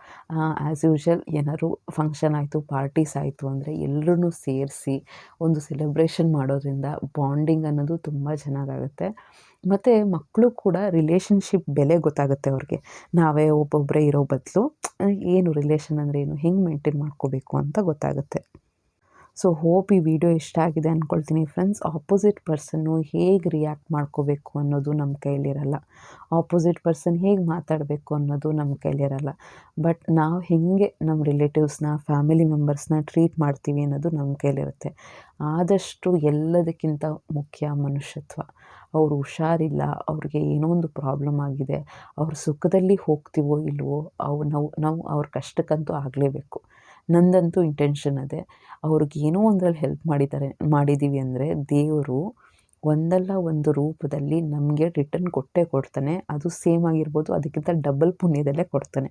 ಆ್ಯಸ್ ಯೂಶ್ವಲ್ ಏನಾದ್ರು ಫಂಕ್ಷನ್ ಆಯಿತು, ಪಾರ್ಟೀಸ್ ಆಯಿತು ಅಂದರೆ ಎಲ್ಲರೂ ಸೇರಿಸಿ ಒಂದು ಸೆಲೆಬ್ರೇಷನ್ ಮಾಡೋದ್ರಿಂದ ಬಾಂಡಿಂಗ್ ಅನ್ನೋದು ತುಂಬ ಚೆನ್ನಾಗಾಗುತ್ತೆ. ಮತ್ತು ಮಕ್ಕಳು ಕೂಡ ರಿಲೇಷನ್ಶಿಪ್ ಬೆಲೆ ಗೊತ್ತಾಗುತ್ತೆ ಅವ್ರಿಗೆ. ನಾವೇ ಒಬ್ಬೊಬ್ಬರೇ ಇರೋ ಬದಲು ಏನು ರಿಲೇಷನ್ ಅಂದರೆ ಏನು, ಹೆಂಗೆ ಮೇಂಟೈನ್ ಮಾಡ್ಕೋಬೇಕು ಅಂತ ಗೊತ್ತಾಗುತ್ತೆ. ಸೊ ಹೋಪ್ ಈ ವಿಡಿಯೋ ಇಷ್ಟ ಆಗಿದೆ ಅಂದ್ಕೊಳ್ತೀನಿ ಫ್ರೆಂಡ್ಸ್. ಆಪೋಸಿಟ್ ಪರ್ಸನ್ನು ಹೇಗೆ ರಿಯಾಕ್ಟ್ ಮಾಡ್ಕೋಬೇಕು ಅನ್ನೋದು ನಮ್ಮ ಕೈಲಿರಲ್ಲ. ಆಪೋಸಿಟ್ ಪರ್ಸನ್ ಹೇಗೆ ಮಾತಾಡಬೇಕು ಅನ್ನೋದು ನಮ್ಮ ಕೈಲಿರಲ್ಲ. ಬಟ್ ನಾವು ಹೇಗೆ ನಮ್ಮ ರಿಲೇಟಿವ್ಸ್ನ, ಫ್ಯಾಮಿಲಿ ಮೆಂಬರ್ಸ್ನ ಟ್ರೀಟ್ ಮಾಡ್ತೀವಿ ಅನ್ನೋದು ನಮ್ಮ ಕೈಲಿರುತ್ತೆ. ಆದಷ್ಟು ಎಲ್ಲದಕ್ಕಿಂತ ಮುಖ್ಯ ಮನುಷ್ಯತ್ವ. ಅವರು ಹುಷಾರಿಲ್ಲ, ಅವ್ರಿಗೆ ಏನೋ ಒಂದು ಪ್ರಾಬ್ಲಮ್ ಆಗಿದೆ, ಅವ್ರ ಸುಖದಲ್ಲಿ ಹೋಗ್ತೀವೋ ಇಲ್ವೋ, ನಾವು ಅವ್ರ ಕಷ್ಟಕ್ಕಂತೂ ಆಗಲೇಬೇಕು. ನಂದಂತೂ ಇಂಟೆನ್ಷನ್ ಅದೇ. ಅವ್ರಿಗೆ ಏನೋ ಒಂದ್ರಲ್ಲಿ ಹೆಲ್ಪ್ ಮಾಡಿದ್ದೀವಿ ಅಂದರೆ ದೇವರು ಒಂದಲ್ಲ ಒಂದು ರೂಪದಲ್ಲಿ ನಮಗೆ ರಿಟರ್ನ್ ಕೊಟ್ಟೇ ಕೊಡ್ತಾನೆ. ಅದು ಸೇಮ್ ಆಗಿರ್ಬೋದು, ಅದಕ್ಕಿಂತ ಡಬಲ್ ಪುಣ್ಯದಲ್ಲೇ ಕೊಡ್ತಾನೆ.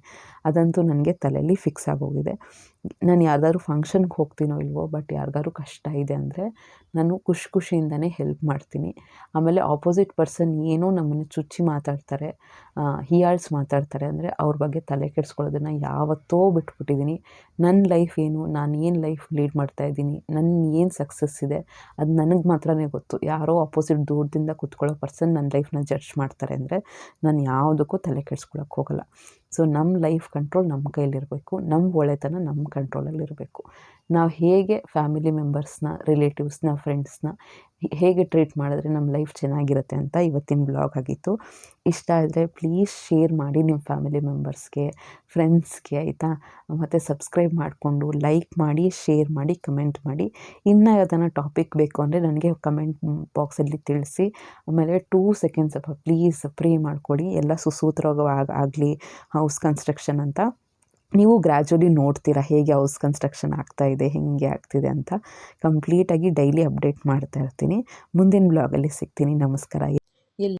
ಅದಂತೂ ನನಗೆ ತಲೆಯಲ್ಲಿ ಫಿಕ್ಸ್ ಆಗೋಗಿದೆ. ನಾನು ಯಾವ್ದಾದ್ರು ಫಂಕ್ಷನ್ಗೆ ಹೋಗ್ತೀನೋ ಇಲ್ವೋ, ಬಟ್ ಯಾರಿಗಾದ್ರು ಕಷ್ಟ ಇದೆ ಅಂದರೆ ನಾನು ಖುಷಿಯಿಂದನೇ ಹೆಲ್ಪ್ ಮಾಡ್ತೀನಿ. ಆಮೇಲೆ ಆಪೋಸಿಟ್ ಪರ್ಸನ್ ಏನೋ ನಮ್ಮನ್ನು ಚುಚ್ಚಿ ಮಾತಾಡ್ತಾರೆ, ಹೀಯಾಳ್ಸಿ ಮಾತಾಡ್ತಾರೆ ಅಂದರೆ ಅವ್ರ ಬಗ್ಗೆ ತಲೆ ಕೆಡಿಸ್ಕೊಳ್ಳೋದನ್ನು ಯಾವತ್ತೋ ಬಿಟ್ಬಿಟ್ಟಿದ್ದೀನಿ. ನನ್ನ ಲೈಫ್ ಏನು, ನಾನು ಏನು ಲೈಫ್ ಲೀಡ್ ಮಾಡ್ತಾಯಿದ್ದೀನಿ, ನನ್ನ ಏನು ಸಕ್ಸಸ್ ಇದೆ ಅದು ನನಗೆ ಮಾತ್ರನೇ ಗೊತ್ತು. ಯಾರೋ ಆಪೋಸಿಟ್ ದೂರದಿಂದ ಕೂತ್ಕೊಳ್ಳೋ ಪರ್ಸನ್ ನನ್ನ ಲೈಫ್ನ ಜಡ್ಜ್ ಮಾಡ್ತಾರೆ ಅಂದರೆ ನಾನು ಯಾವುದಕ್ಕೂ ತಲೆ ಕೆಡಿಸ್ಕೊಳಕ್ಕೆ ಹೋಗಲ್ಲ. ಸೊ ನಮ್ಮ ಲೈಫ್ ಕಂಟ್ರೋಲ್ ನಮ್ಮ ಕೈಲಿರಬೇಕು, ನಮ್ಮ ಒಳ್ಳೆತನ ನಮ್ಮ ಕಂಟ್ರೋಲಲ್ಲಿರಬೇಕು. ನಾವು ಹೇಗೆ ಫ್ಯಾಮಿಲಿ ಮೆಂಬರ್ಸ್ನ, ರಿಲೇಟಿವ್ಸ್ನ, ಫ್ರೆಂಡ್ಸ್ನ ಹೇಗೆ ಟ್ರೀಟ್ ಮಾಡಿದ್ರೆ ನಮ್ಮ ಲೈಫ್ ಚೆನ್ನಾಗಿರುತ್ತೆ ಅಂತ ಇವತ್ತಿನ ಬ್ಲಾಗ್ ಆಗಿತ್ತು. ಇಷ್ಟ ಆದರೆ ಪ್ಲೀಸ್ ಶೇರ್ ಮಾಡಿ ನಿಮ್ಮ ಫ್ಯಾಮಿಲಿ ಮೆಂಬರ್ಸ್ಗೆ, ಫ್ರೆಂಡ್ಸ್ಗೆ ಆಯಿತಾ. ಮತ್ತು ಸಬ್ಸ್ಕ್ರೈಬ್ ಮಾಡಿಕೊಂಡು ಲೈಕ್ ಮಾಡಿ, ಶೇರ್ ಮಾಡಿ, ಕಮೆಂಟ್ ಮಾಡಿ. ಇನ್ನೂ ಯಾವ್ದಾನ ಟಾಪಿಕ್ ಬೇಕು ಅಂದರೆ ನನಗೆ ಕಮೆಂಟ್ ಬಾಕ್ಸಲ್ಲಿ ತಿಳಿಸಿ. ಆಮೇಲೆ 2 ಸೆಕೆಂಡ್ಸ್ ಪ್ಲೀಸ್ ಪ್ರೇ ಮಾಡಿಕೊಡಿ, ಎಲ್ಲ ಸುಸೂತ್ರವಾಗಿ ಆಗಲಿ ಹೌಸ್ ಕನ್ಸ್ಟ್ರಕ್ಷನ್ ಅಂತ. ನೀವು ಗ್ರ್ಯಾಜುವಲಿ ನೋಡ್ತೀರಾ ಹೇಗೆ ಹೌಸ್ ಕನ್ಸ್ಟ್ರಕ್ಷನ್ ಆಗ್ತಾಯಿದೆ, ಹೇಗೆ ಆಗ್ತಿದೆ ಅಂತ. ಕಂಪ್ಲೀಟಾಗಿ ಡೈಲಿ ಅಪ್ಡೇಟ್ ಮಾಡ್ತಾ ಇರ್ತೀನಿ. ಮುಂದಿನ ಬ್ಲಾಗಲ್ಲಿ ಸಿಗ್ತೀನಿ. ನಮಸ್ಕಾರ.